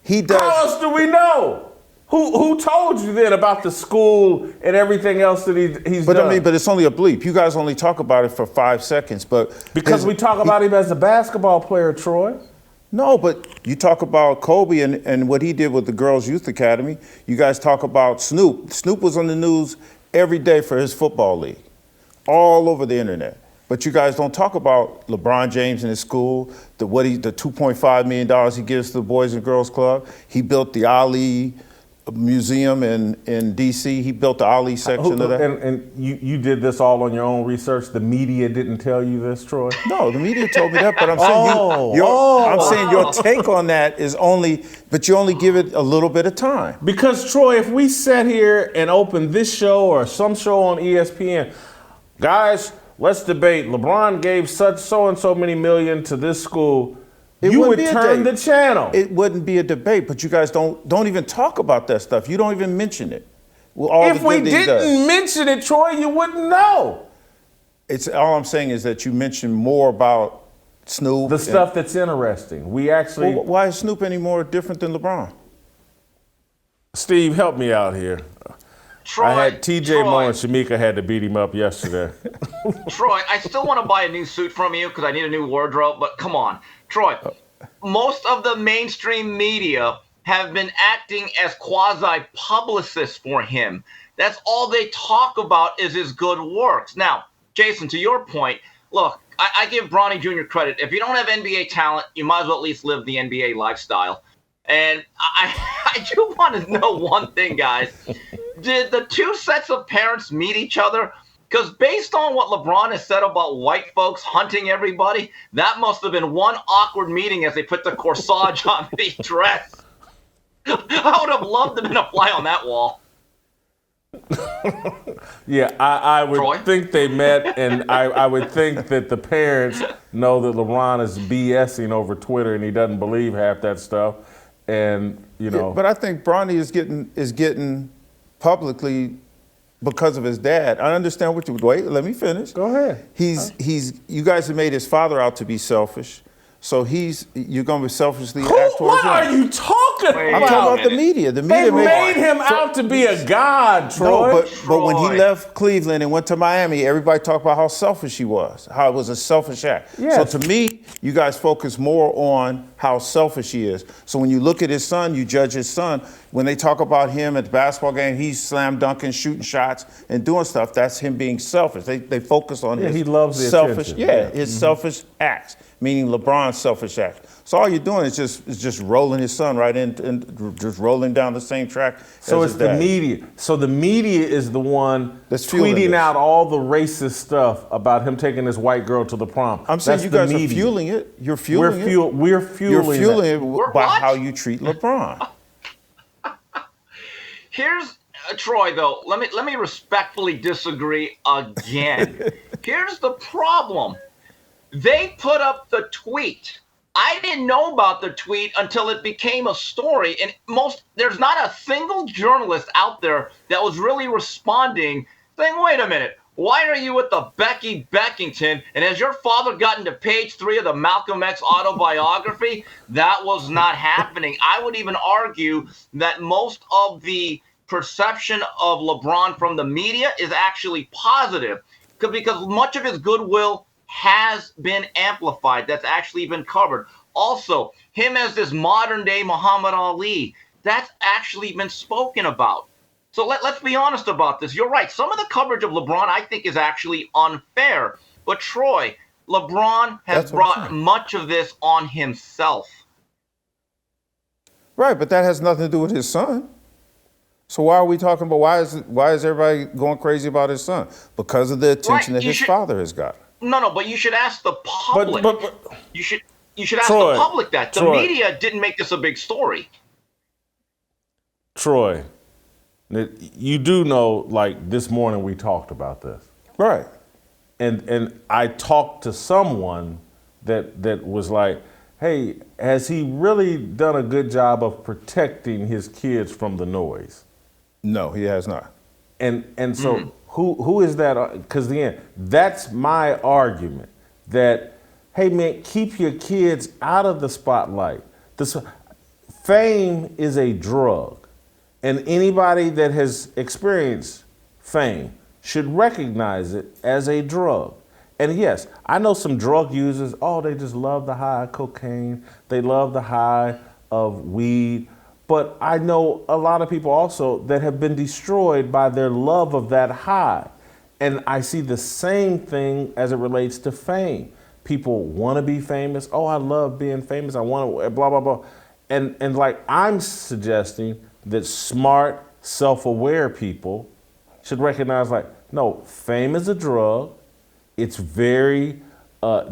he does. How else do we know? Who told you then about the school and everything else that he's but done? I mean, but it's only a bleep. You guys only talk about it for 5 seconds, but because we talk about him as a basketball player, Troy. No, but you talk about Kobe and what he did with the Girls Youth Academy. You guys talk about Snoop. Snoop was on the news every day for his football league, all over the internet. But you guys don't talk about LeBron James in his school, the $2.5 million he gives to the Boys and Girls Club. He built the Ali museum in D.C. He built the Ali section of that. And you did this all on your own research? The media didn't tell you this, Troy? No, the media told me that, but I'm saying I'm saying your take on that is but you only give it a little bit of time. Because Troy, if we sat here and opened this show or some show on ESPN, guys, let's debate. LeBron gave so and so many million to this school. You would turn the channel. It wouldn't be a debate, but you guys don't even talk about that stuff. You don't even mention it. If we didn't mention it, Troy, you wouldn't know. It's all I'm saying is that you mentioned more about Snoop. The stuff that's interesting. We actually. Well, why is Snoop any more different than LeBron? Steve, help me out here. Troy, I had TJ Moore and Shamika had to beat him up yesterday. Troy, I still want to buy a new suit from you because I need a new wardrobe, but come on. Troy, most of the mainstream media have been acting as quasi-publicists for him. That's all they talk about is his good works. Now, Jason, to your point, look, I give Bronny Jr. credit. If you don't have NBA talent, you might as well at least live the NBA lifestyle. And I do want to know one thing, guys. Did the two sets of parents meet each other? Because based on what LeBron has said about white folks hunting everybody, that must have been one awkward meeting as they put the corsage on the dress. I would have loved to have been a fly on that wall. Yeah, I would Troy? think they met, and I would think that the parents know that LeBron is BSing over Twitter and he doesn't believe half that stuff. And, you know. Yeah, but I think Bronny is getting publicly because of his dad. I understand what wait, let me finish. Go ahead. You guys have made his father out to be selfish. So you're going to be selfishly act towards him. What are you talking about? I'm talking about the media. The media They made him out to be a god, Troy. No, but when he left Cleveland and went to Miami, everybody talked about how selfish he was, how it was a selfish act. Yes. So to me, you guys focus more on how selfish he is. So when you look at his son, you judge his son. When they talk about him at the basketball game, he's slam dunking, shooting shots, and doing stuff. That's him being selfish. They focus on his he loves the selfish, attention. his selfish acts, meaning LeBron's selfish acts. So all you're doing is just rolling his son right in and just rolling down the same track. So as it's his the dad. media. So the media is the one That's fueling tweeting this. out all the racist stuff about him taking this white girl to the prom. I'm saying That's you the guys are media. fueling it. You're fueling it. We're fueling You're fueling that. it by what? how you treat LeBron. Here's Troy, though. Let me respectfully disagree again. Here's the problem. They put up the tweet. I didn't know about the tweet until it became a story. And there's not a single journalist out there that was really responding, saying, wait a minute, why are you with the Becky Beckington? And has your father gotten to page 3 of the Malcolm X autobiography? That was not happening. I would even argue that most of the perception of LeBron from the media is actually positive because much of his goodwill has been amplified. That's actually been covered. Also, him as this modern day Muhammad Ali, that's actually been spoken about. So let's be honest about this. You're right. Some of the coverage of LeBron, I think, is actually unfair. But Troy, LeBron has brought much of this on himself. Right, but that has nothing to do with his son. So why are we talking about why is everybody going crazy about his son? Because of the attention that his father has got. No, but you should ask the public. But you should ask Troy, the public that. The Troy. media didn't make this a big story. Troy, you do know, like this morning we talked about this. Right. And I talked to someone that was like, hey, has he really done a good job of protecting his kids from the noise? No, he has not. And so who is that? Because again, that's my argument that, hey man, keep your kids out of the spotlight. Fame is a drug, and anybody that has experienced fame should recognize it as a drug. And yes, I know some drug users, they just love the high of cocaine, they love the high of weed. But I know a lot of people also that have been destroyed by their love of that high. And I see the same thing as it relates to fame. People want to be famous. I love being famous. I want to blah, blah, blah. And like I'm suggesting that smart, self-aware people should recognize, like, no, fame is a drug. It's very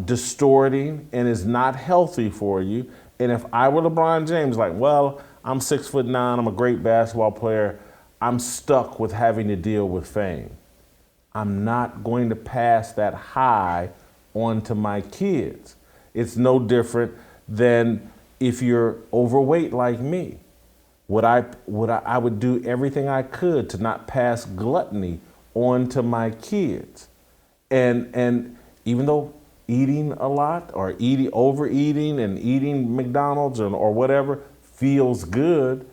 distorting and is not healthy for you. And if I were LeBron James, like, well, I'm 6'9", I'm a great basketball player, I'm stuck with having to deal with fame. I'm not going to pass that high on to my kids. It's no different than if you're overweight like me. I would do everything I could to not pass gluttony on to my kids. And even though eating a lot or overeating and eating McDonald's or whatever feels good,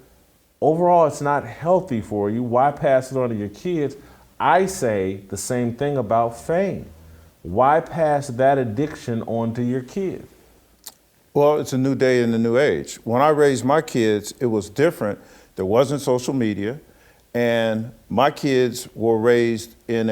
overall it's not healthy for you. Why pass it on to your kids? I say the same thing about fame. Why pass that addiction on to your kids? Well, it's a new day in the new age. When I raised my kids, it was different. There wasn't social media, and my kids were raised in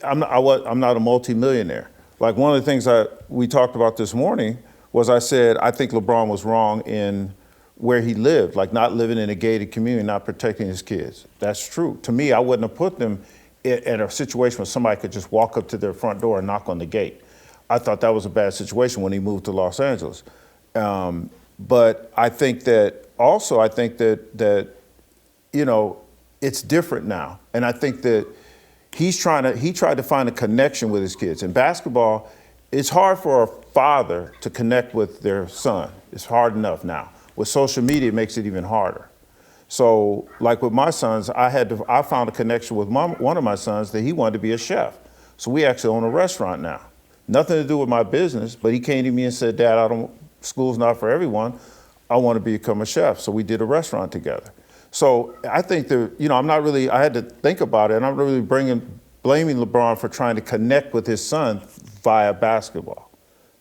I'm not a multimillionaire. Like, one of the things we talked about this morning was, I said, I think LeBron was wrong in where he lived, like not living in a gated community, not protecting his kids. That's true. To me, I wouldn't have put them in a situation where somebody could just walk up to their front door and knock on the gate. I thought that was a bad situation when he moved to Los Angeles. But I think that it's different now. And I think that he tried to find a connection with his kids. In basketball, it's hard for a father to connect with their son. It's hard enough now. With social media, it makes it even harder. So, like with my sons, I found a connection with one of my sons that he wanted to be a chef. So we actually own a restaurant now. Nothing to do with my business, but he came to me and said, Dad, school's not for everyone. I want to become a chef. So we did a restaurant together. So I think I had to think about it, and I'm really blaming LeBron for trying to connect with his son via basketball.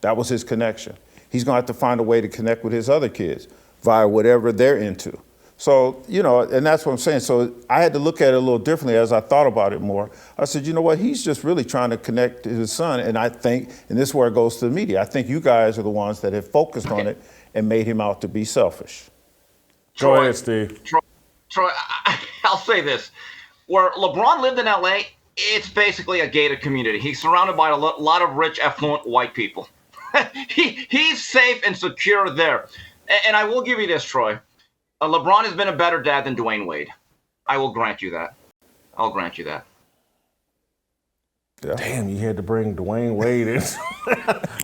That was his connection. He's going to have to find a way to connect with his other kids via whatever they're into. So, and that's what I'm saying. So I had to look at it a little differently as I thought about it more. I said, you know what? He's just really trying to connect to his son. And I think, and this is where it goes to the media, I think you guys are the ones that have focused on it and made him out to be selfish. Go ahead, Steve. Troy, I'll say this. Where LeBron lived in LA, it's basically a gated community. He's surrounded by a lot of rich, affluent white people. He's safe and secure there. And I will give you this, Troy. LeBron has been a better dad than Dwayne Wade. I will grant you that. I'll grant you that. Yeah. Damn, you had to bring Dwayne Wade in.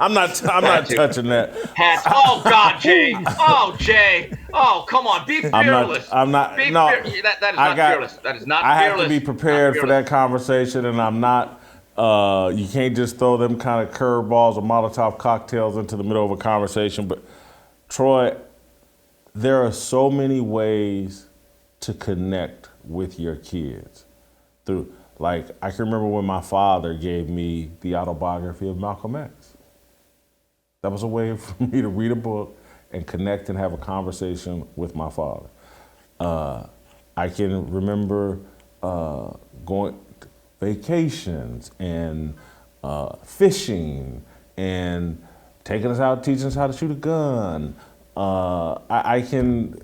I'm not touching that. Oh God, Jay. Oh, Jay. Oh, come on. Be fearless. I'm not. That is not fearless. That is not fearless. I have to be prepared for that conversation, and I'm not. You can't just throw them kind of curveballs or Molotov cocktails into the middle of a conversation. But Troy, there are so many ways to connect with your kids through. Like, I can remember when my father gave me the autobiography of Malcolm X. That was a way for me to read a book and connect and have a conversation with my father. I can remember going vacations and fishing and taking us out, teaching us how to shoot a gun. I can,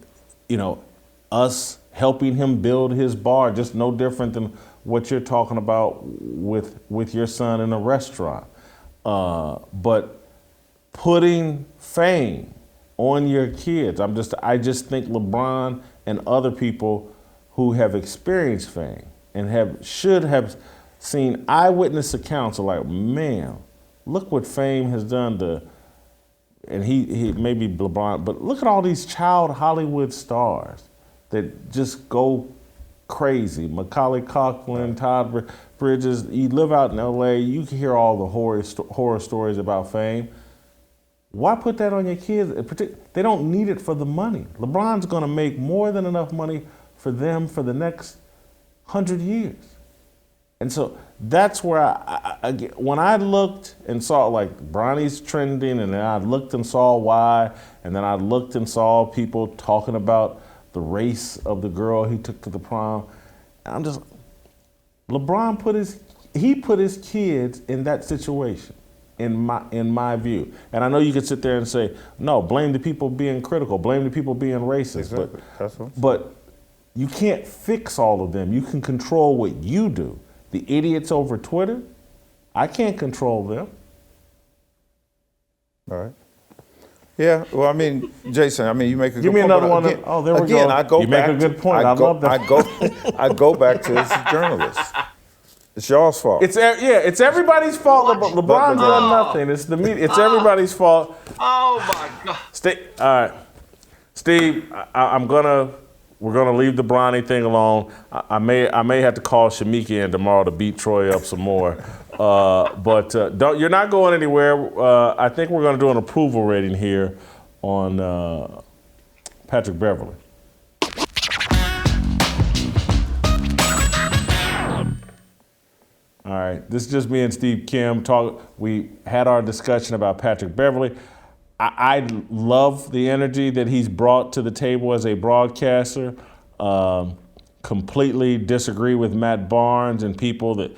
us helping him build his bar, just no different than what you're talking about with your son in a restaurant. But putting fame on your kids, I just think LeBron and other people who have experienced fame and should have seen eyewitness accounts are like, man, look what fame has done to, and he maybe LeBron, but look at all these child Hollywood stars that just go crazy. Macaulay Culkin, Todd Bridges. You live out in LA, you can hear all the horror stories about fame. Why put that on your kids? They don't need it for the money. LeBron's going to make more than enough money for them for the next 100 years. And so that's where when I looked and saw like Bronny's trending, and then I looked and saw why, and then I looked and saw people talking about the race of the girl he took to the prom. I'm just, LeBron put his kids in that situation. in my view. And I know you could sit there and say, no, blame the people being critical, blame the people being racist. Exactly. But you can't fix all of them. You can control what you do. The idiots over Twitter, I can't control them. All right. Yeah, well, I mean, Jason, you make a good point. Give me another one. Again, there we go. I go you back make a good point. I love that. I go back to this as journalists. It's y'all's fault. It's everybody's fault. LeBron's done nothing. It's the media. It's everybody's fault. Oh my God. All right, Steve. We're gonna leave the Bronny thing alone. I may have to call Shamika in tomorrow to beat Troy up some more. But you're not going anywhere. I think we're gonna do an approval rating here on Patrick Beverley. All right, this is just me and Steve Kim We had our discussion about Patrick Beverley. I love the energy that he's brought to the table as a broadcaster. Completely disagree with Matt Barnes and people that,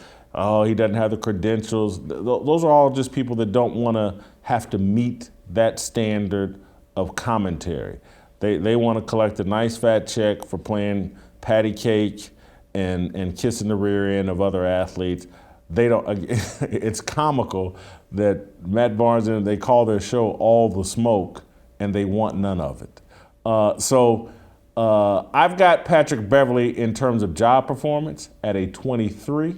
he doesn't have the credentials. Those are all just people that don't want to have to meet that standard of commentary. They want to collect a nice fat check for playing patty cake and kissing the rear end of other athletes. They don't. It's comical that Matt Barnes and they call their show "All the Smoke" and they want none of it. So I've got Patrick Beverley in terms of job performance at a 23.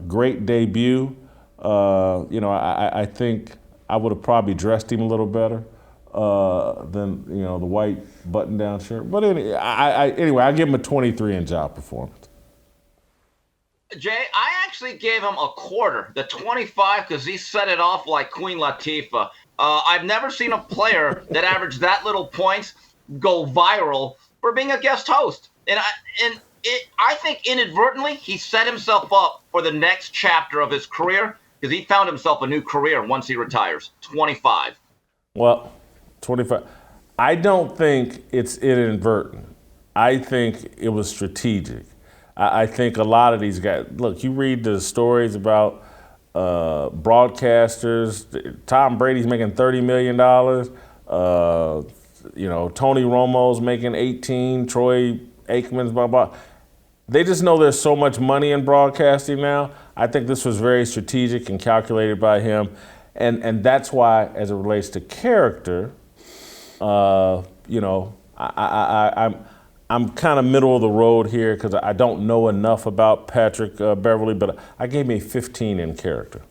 Great debut. I think I would have probably dressed him a little better than the white button-down shirt. But anyway, I give him a 23 in job performance. Jay, I actually gave him a quarter, the 25, because he set it off like Queen Latifah. I've never seen a player that averaged that little points go viral for being a guest host. And I think inadvertently he set himself up for the next chapter of his career because he found himself a new career once he retires. 25. Well, 25. I don't think it's inadvertent. I think it was strategic. I think a lot of these guys, look, you read the stories about broadcasters. Tom Brady's making $30 million. Tony Romo's making 18. Troy Aikman's blah, blah. They just know there's so much money in broadcasting now. I think this was very strategic and calculated by him. And that's why, as it relates to character, I'm kind of middle of the road here because I don't know enough about Patrick Beverley, but I gave him a 15 in character.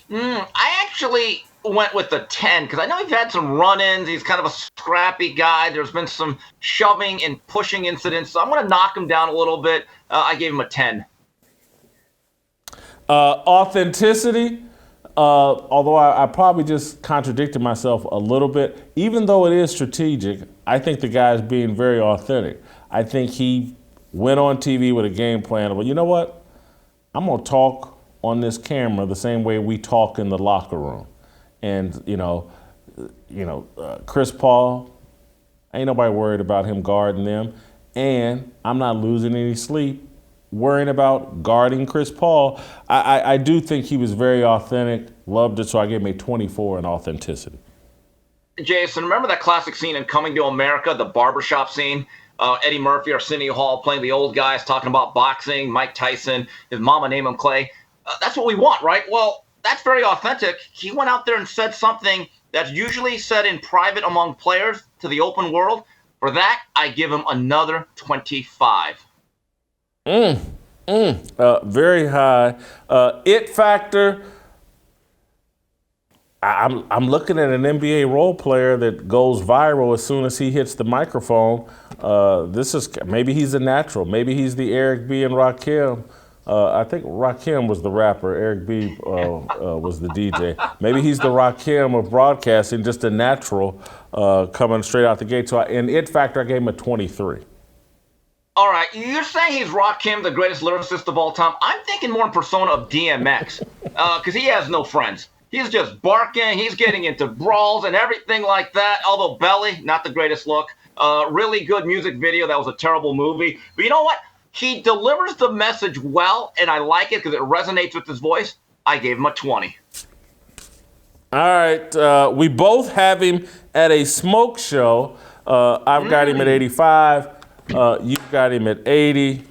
I actually went with the 10 because I know he's had some run-ins. He's kind of a scrappy guy. There's been some shoving and pushing incidents, so I'm going to knock him down a little bit. I gave him a 10. Authenticity, although I probably just contradicted myself a little bit, even though it is strategic, I think the guy's being very authentic. I think he went on TV with a game plan. Well, you know what? I'm going to talk on this camera the same way we talk in the locker room. And, Chris Paul, ain't nobody worried about him guarding them. And I'm not losing any sleep worrying about guarding Chris Paul. I do think he was very authentic, loved it, so I gave him a 24 in authenticity. Jason, remember that classic scene in Coming to America, the barbershop scene? Eddie Murphy, Arsenio Hall playing the old guys, talking about boxing, Mike Tyson, his mama named him Clay. That's what we want, right? Well, that's very authentic. He went out there and said something that's usually said in private among players to the open world. For that, I give him another 25. Very high. It factor. I'm looking at an NBA role player that goes viral as soon as he hits the microphone. Maybe he's a natural. Maybe he's the Eric B. and Rakim. I think Rakim was the rapper. Eric B. was the DJ. Maybe he's the Rakim of broadcasting, just a natural coming straight out the gate. So in it factor, I gave him a 23. All right, you're saying he's Rakim, the greatest lyricist of all time. I'm thinking more in persona of DMX, because he has no friends. He's just barking. He's getting into brawls and everything like that. Although Belly, not the greatest look. Really good music video. That was a terrible movie. But you know what? He delivers the message well, and I like it because it resonates with his voice. I gave him a 20. All right. We both have him at a smoke show. I've got him at 85. You've got him at 80.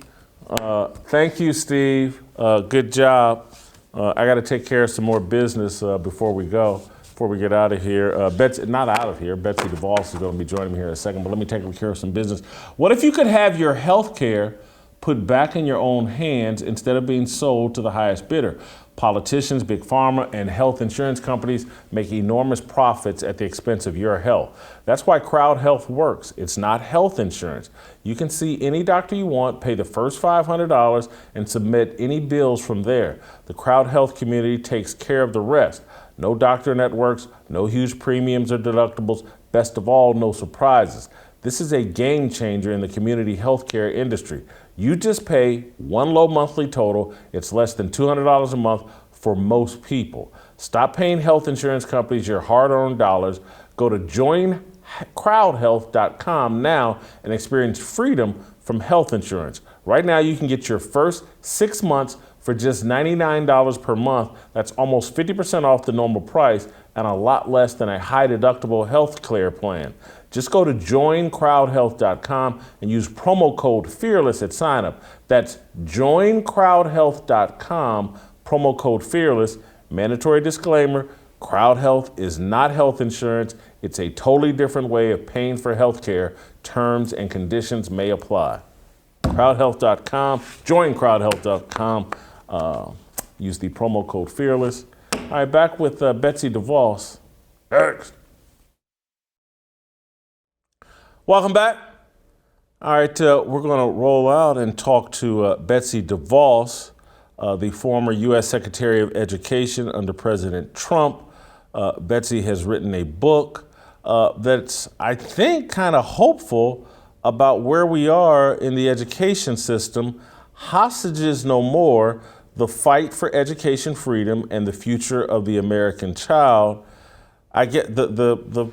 Thank you, Steve. Good job. I got to take care of some more business before we get out of here. Betsy Devos is going to be joining me here in a second, but let me take care of some business. What if you could have your health care put back in your own hands instead of being sold to the highest bidder? Politicians, big pharma, and health insurance companies make enormous profits at the expense of your health. That's why Crowd Health works. It's not health insurance. You can see any doctor you want, pay the first $500, and submit any bills from there. The Crowd Health community takes care of the rest. No doctor networks, no huge premiums or deductibles. Best of all, no surprises. This is a game changer in the community healthcare industry. You just pay one low monthly total. It's less than $200 a month for most people. Stop paying health insurance companies your hard-earned dollars. Go to joincrowdhealth.com now and experience freedom from health insurance. Right now, you can get your first 6 months for just $99 per month. That's almost 50% off the normal price and a lot less than a high-deductible health care plan. Just go to joincrowdhealth.com and use promo code FEARLESS at sign-up. That's joincrowdhealth.com, promo code FEARLESS. Mandatory disclaimer, Crowd Health is not health insurance. It's a totally different way of paying for health care. Terms and conditions may apply. Crowdhealth.com, joincrowdhealth.com. Use the promo code FEARLESS. All right, back with Betsy Devos. Next. Welcome back. All right, we're going to roll out and talk to Betsy Devos, the former U.S. Secretary of Education under President Trump. Betsy has written a book that's, I think, kind of hopeful about where we are in the education system. Hostages No More, the fight for education freedom and the future of the American child. I get the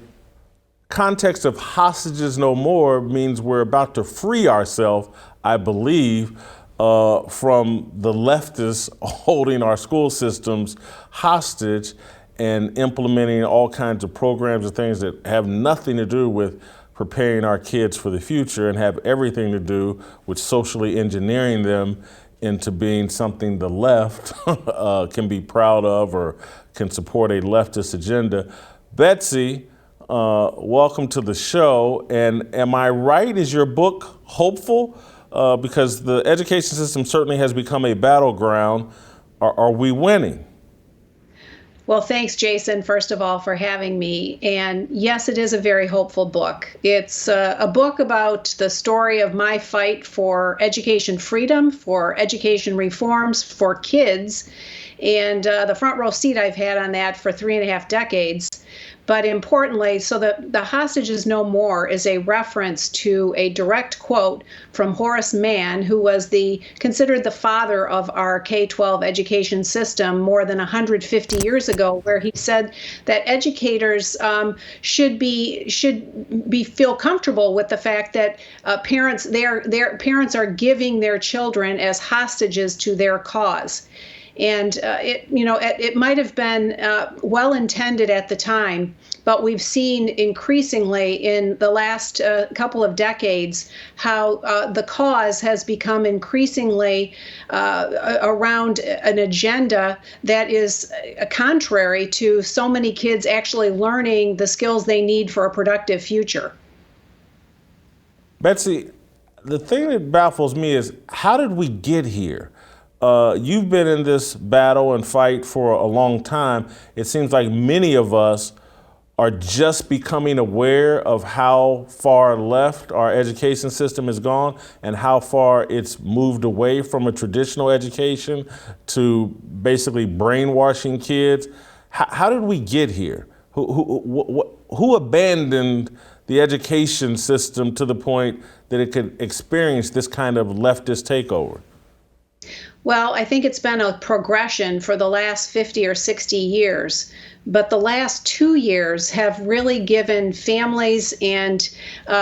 context of hostages no more means we're about to free ourselves, I believe, from the leftists holding our school systems hostage and implementing all kinds of programs and things that have nothing to do with preparing our kids for the future and have everything to do with socially engineering them into being something the left can be proud of or can support a leftist agenda. Betsy, welcome to the show. And am I right? Is your book hopeful? Because the education system certainly has become a battleground. Are we winning? Well, thanks, Jason, first of all, for having me. And yes, it is a very hopeful book. It's a book about the story of my fight for education freedom, for education reforms for kids, and the front row seat I've had on that for 3.5 decades. But importantly, so the Hostages No More is a reference to a direct quote from Horace Mann, who was considered the father of our K-12 education system more than 150 years ago, where he said that educators should feel comfortable with the fact that parents are giving their children as hostages to their cause. And it might have been well intended at the time, but we've seen increasingly in the last couple of decades how the cause has become increasingly around an agenda that is contrary to so many kids actually learning the skills they need for a productive future. Betsy, the thing that baffles me is, how did we get here? You've been in this battle and fight for a long time. It seems like many of us are just becoming aware of how far left our education system has gone and how far it's moved away from a traditional education to basically brainwashing kids. How did we get here? Who abandoned the education system to the point that it could experience this kind of leftist takeover? Well, I think it's been a progression for the last 50 or 60 years. But the last 2 years have really given families and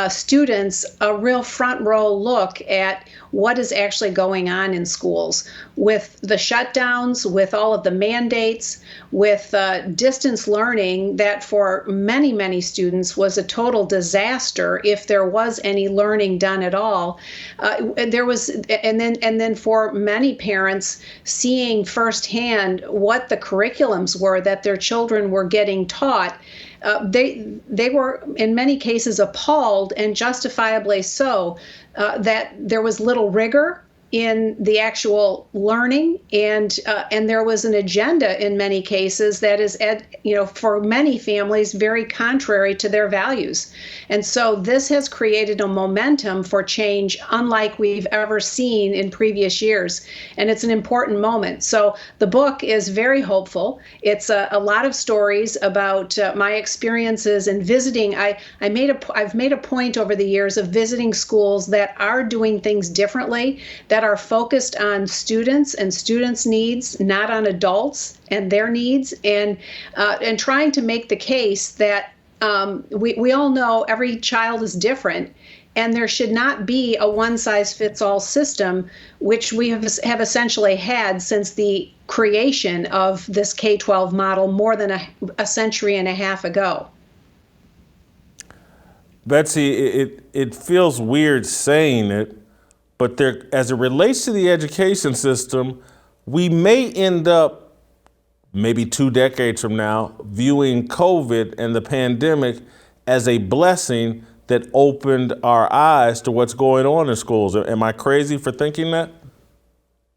students a real front row look at what is actually going on in schools with the shutdowns, with all of the mandates, with distance learning that for many, many students was a total disaster if there was any learning done at all. And then for many parents, seeing firsthand what the curriculums were that their children were getting taught, they were in many cases appalled, and justifiably so, that there was little rigor in the actual learning, and there was an agenda in many cases that is, for many families, very contrary to their values. And so this has created a momentum for change unlike we've ever seen in previous years. And it's an important moment. So the book is very hopeful. It's a lot of stories about my experiences in visiting. I've made a point over the years of visiting schools that are doing things differently, that are focused on students and students' needs, not on adults and their needs, and trying to make the case that we all know every child is different, and there should not be a one-size-fits-all system, which we have essentially had since the creation of this K-12 model more than a century and a half ago. Betsy, it feels weird saying it, but as it relates to the education system, we may end up, maybe 2 decades from now, viewing COVID and the pandemic as a blessing that opened our eyes to what's going on in schools. Am I crazy for thinking that?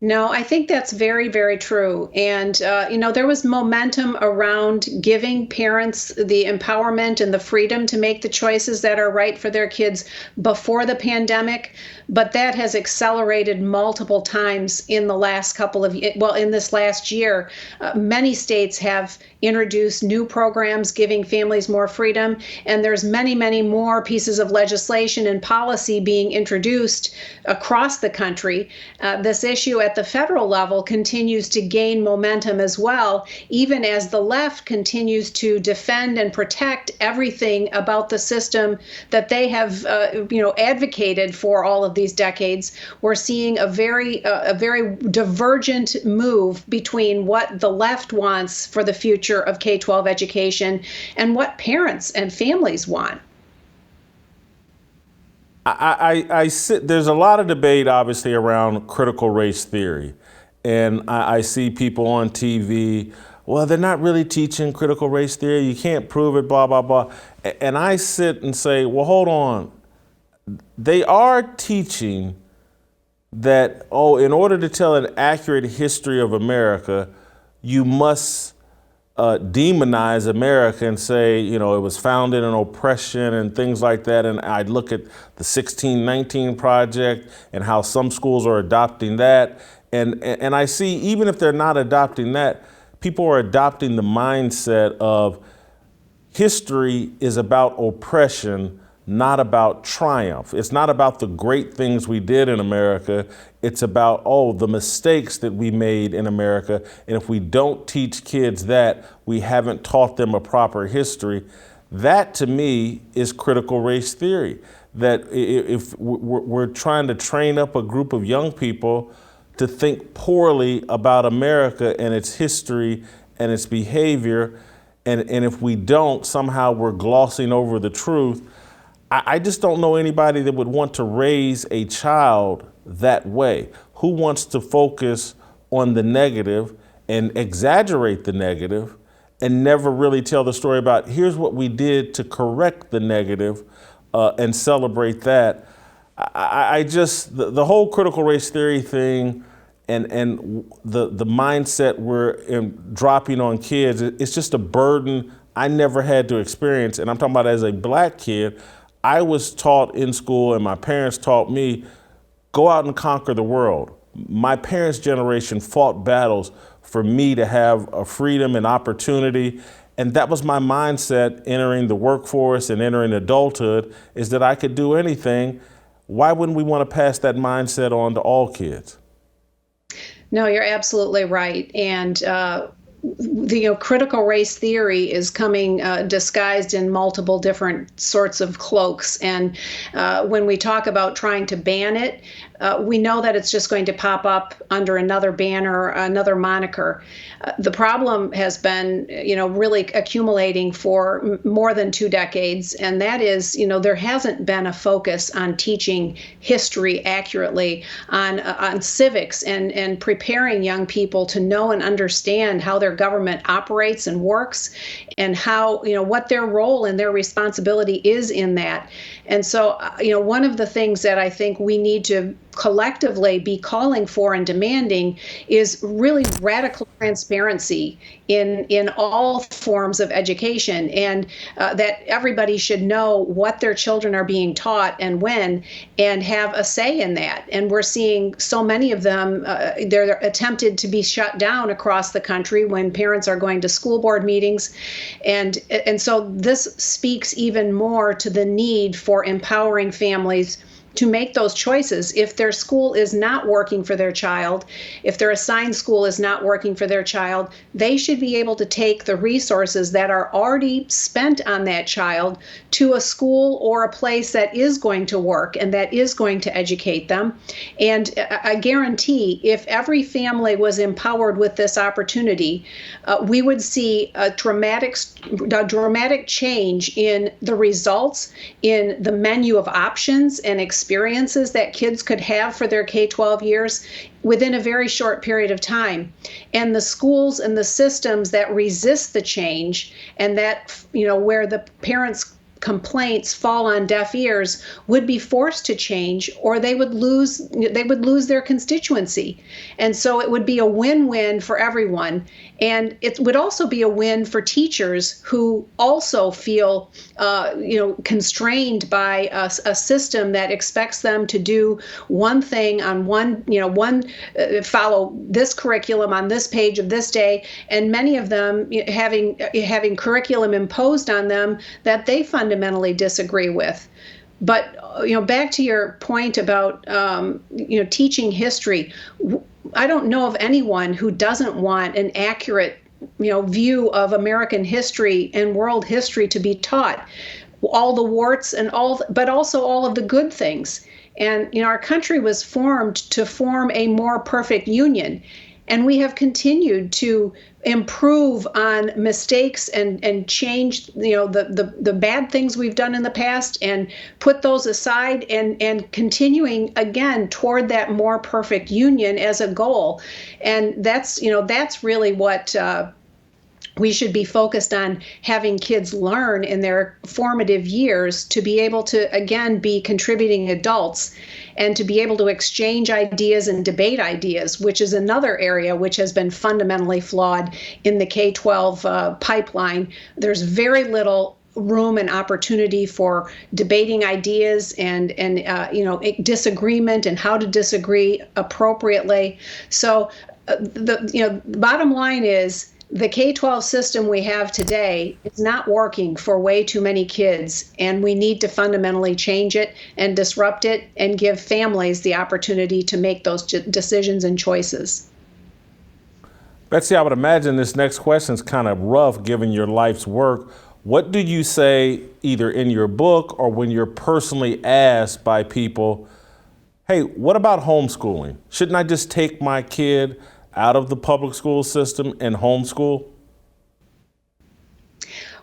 No, I think that's very, very true. And, there was momentum around giving parents the empowerment and the freedom to make the choices that are right for their kids before the pandemic. But that has accelerated multiple times in the last in this last year. Many states have introduced new programs giving families more freedom. And there's many, many more pieces of legislation and policy being introduced across the country. This issue at the federal level continues to gain momentum as well, even as the left continues to defend and protect everything about the system that they have, advocated for all of these decades. We're seeing a very divergent move between what the left wants for the future of K-12 education and what parents and families want. There's a lot of debate, obviously, around critical race theory. And I see people on TV, well, they're not really teaching critical race theory. You can't prove it, blah, blah, blah. And I sit and say, well, hold on. They are teaching that, in order to tell an accurate history of America, you must demonize America and say, it was founded in oppression and things like that. And I'd look at the 1619 Project and how some schools are adopting that. And I see, even if they're not adopting that, people are adopting the mindset of history is about oppression, not about triumph. It's not about the great things we did in America. It's about, the mistakes that we made in America. And if we don't teach kids that, we haven't taught them a proper history. That, to me, is critical race theory. That if we're trying to train up a group of young people to think poorly about America and its history and its behavior, and if we don't, somehow we're glossing over the truth. I just don't know anybody that would want to raise a child that way. Who wants to focus on the negative and exaggerate the negative and never really tell the story about here's what we did to correct the negative and celebrate that? The whole critical race theory thing and the mindset we're dropping on kids, it's just a burden I never had to experience. And I'm talking about as a black kid. I was taught in school, and my parents taught me, go out and conquer the world. My parents' generation fought battles for me to have a freedom and opportunity. And that was my mindset entering the workforce and entering adulthood, is that I could do anything. Why wouldn't we want to pass that mindset on to all kids? No, you're absolutely right. And the critical race theory is coming disguised in multiple different sorts of cloaks. And when we talk about trying to ban it, we know that it's just going to pop up under another banner, another moniker. The problem has been, really accumulating for more than 2 decades, and that is, there hasn't been a focus on teaching history accurately, on civics, and preparing young people to know and understand how their government operates and works, and how, what their role and their responsibility is in that. And so, one of the things that I think we need to collectively be calling for and demanding is really radical transparency in all forms of education, and that everybody should know what their children are being taught and when, and have a say in that. And we're seeing so many of them, they're attempted to be shut down across the country when parents are going to school board meetings. And so this speaks even more to the need for empowering families to make those choices. If their school is not working for their child, if their assigned school is not working for their child, they should be able to take the resources that are already spent on that child to a school or a place that is going to work and that is going to educate them. And I guarantee if every family was empowered with this opportunity, we would see a dramatic change in the results, in the menu of options and experiences that kids could have for their K-12 years within a very short period of time. And the schools and the systems that resist the change, and that, where the parents' complaints fall on deaf ears, would be forced to change, or they would lose their constituency. And so it would be a win-win for everyone. And it would also be a win for teachers who also feel, constrained by a system that expects them to do one thing on follow this curriculum on this page of this day, and many of them having curriculum imposed on them that they fundamentally disagree with. But back to your point about teaching history, I don't know of anyone who doesn't want an accurate view of American history and world history to be taught, all the warts and but also all of the good things. And our country was formed to form a more perfect union, and we have continued to improve on mistakes and change the bad things we've done in the past, and put those aside, and continuing again toward that more perfect union as a goal. And that's really what we should be focused on, having kids learn in their formative years to be able to, again, be contributing adults, and to be able to exchange ideas and debate ideas, which is another area which has been fundamentally flawed in the K-12 pipeline. There's very little room and opportunity for debating ideas and disagreement, and how to disagree appropriately. So the bottom line is, the K-12 system we have today is not working for way too many kids, and we need to fundamentally change it and disrupt it, and give families the opportunity to make those decisions and choices. Betsy, I would imagine this next question is kind of rough given your life's work. What do you say, either in your book or when you're personally asked by people, hey, what about homeschooling? Shouldn't I just take my kid out of the public school system and homeschool?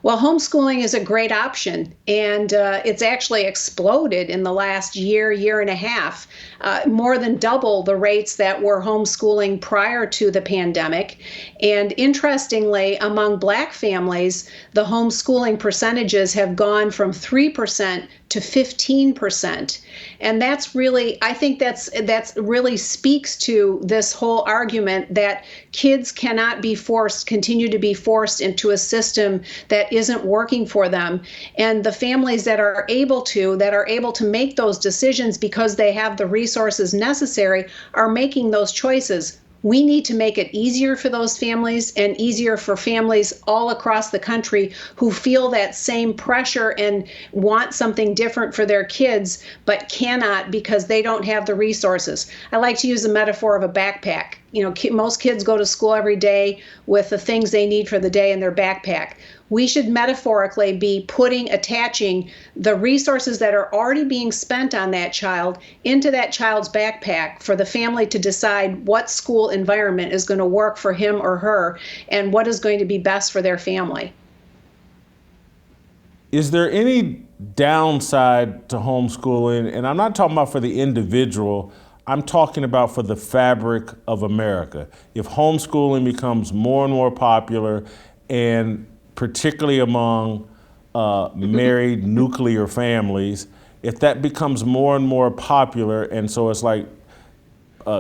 Well, homeschooling is a great option, and it's actually exploded in the last year and a half, more than double the rates that were homeschooling prior to the pandemic. And interestingly, among Black families, the homeschooling percentages have gone from 3% to 15%. And that's really, I think that's really speaks to this whole argument that kids cannot be continue to be forced into a system that isn't working for them. And the families that are able to make those decisions because they have the resources necessary are making those choices. We need to make it easier for those families and easier for families all across the country who feel that same pressure and want something different for their kids, but cannot because they don't have the resources. I like to use the metaphor of a backpack. Most kids go to school every day with the things they need for the day in their backpack. We should metaphorically be attaching the resources that are already being spent on that child into that child's backpack for the family to decide what school environment is going to work for him or her and what is going to be best for their family. Is there any downside to homeschooling? And I'm not talking about for the individual, I'm talking about for the fabric of America. If homeschooling becomes more and more popular, and particularly among married nuclear families, if that becomes more and more popular, and so it's like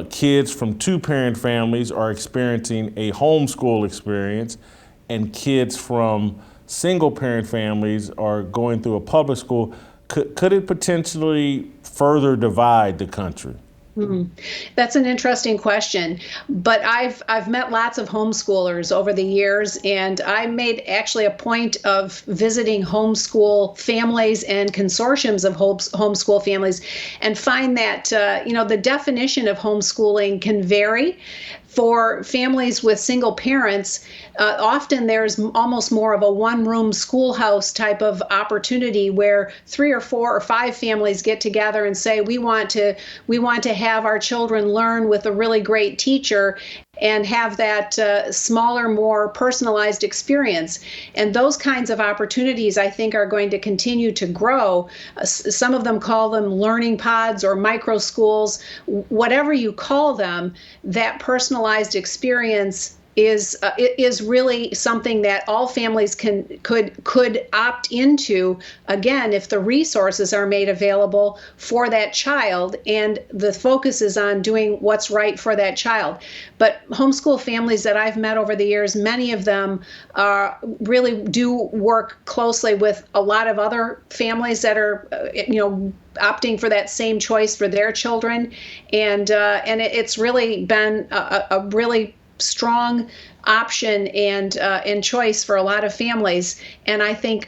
kids from two-parent families are experiencing a homeschool experience, and kids from single-parent families are going through a public school, could it potentially further divide the country? That's an interesting question, but I've met lots of homeschoolers over the years, and I made actually a point of visiting homeschool families and consortiums of homeschool families, and find that the definition of homeschooling can vary. For families with single parents, often there's almost more of a one-room schoolhouse type of opportunity where 3 or 4 or 5 families get together and say, we want to have our children learn with a really great teacher and have that smaller, more personalized experience. And those kinds of opportunities, I think, are going to continue to grow. Some of them call them learning pods or micro schools. Whatever you call them, that personalized experience is really something that all families could opt into, again, if the resources are made available for that child and the focus is on doing what's right for that child. But homeschool families that I've met over the years, many of them really do work closely with a lot of other families that are opting for that same choice for their children, and it's really been a really strong option and choice for a lot of families. And I think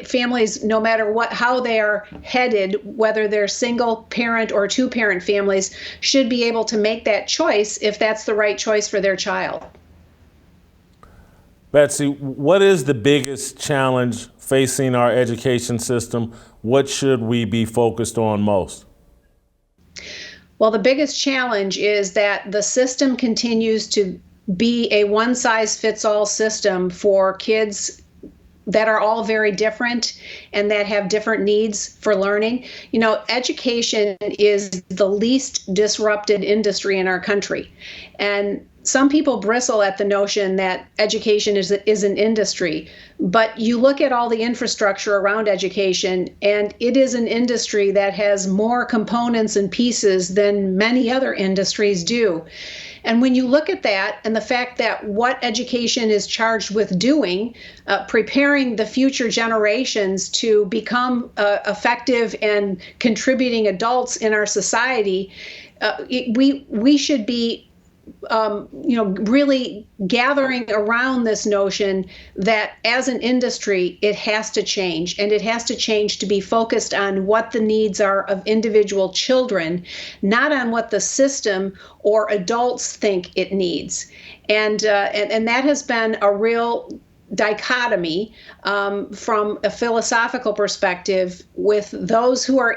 families, no matter how they are headed, whether they're single parent or two-parent families, should be able to make that choice if that's the right choice for their child. Betsy, what is the biggest challenge facing our education system? What should we be focused on most? Well, the biggest challenge is that the system continues to be a one-size-fits-all system for kids that are all very different and that have different needs for learning. Education is the least disrupted industry in our country. And some people bristle at the notion that education is an industry, but you look at all the infrastructure around education, and it is an industry that has more components and pieces than many other industries do. And when you look at that and the fact that what education is charged with doing, preparing the future generations to become effective and contributing adults in our society, we should be really gathering around this notion that as an industry, it has to change, and it has to change to be focused on what the needs are of individual children, not on what the system or adults think it needs. And that has been a real dichotomy from a philosophical perspective with those who are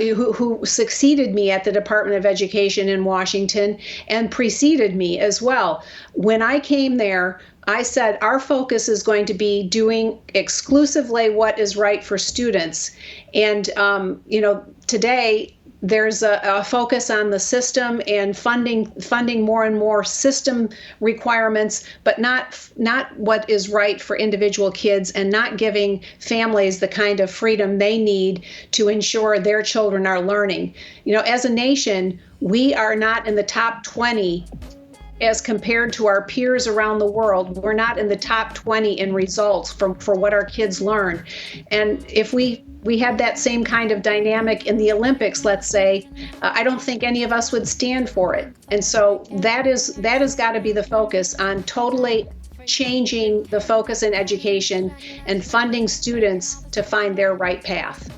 who succeeded me at the Department of Education in Washington and preceded me as well. When I came there, I said our focus is going to be doing exclusively what is right for students. And today there's a focus on the system and funding more and more system requirements, but not what is right for individual kids, and not giving families the kind of freedom they need to ensure their children are learning. As a nation, we are not in the top 20 as compared to our peers around the world. We're not in the top 20 in results for what our kids learn. And if we had that same kind of dynamic in the Olympics, let's say, I don't think any of us would stand for it. And so that has got to be the focus, on totally changing the focus in education and funding students to find their right path.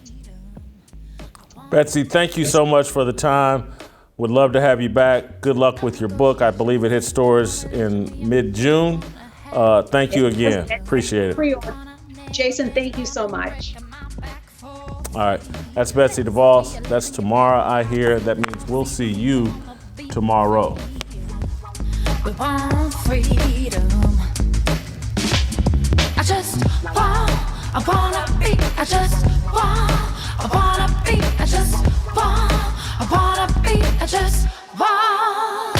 Betsy, thank you so much for the time. Would love to have you back. Good luck with your book. I believe it hits stores in mid-June. Thank you again. Appreciate it. Jason, thank you so much. All right, that's Betsy Devos. That's tomorrow, I hear. That means we'll see you tomorrow. We want freedom. I just want, I wanna be, I just want, I wanna be, I just want, I wanna be, I just want.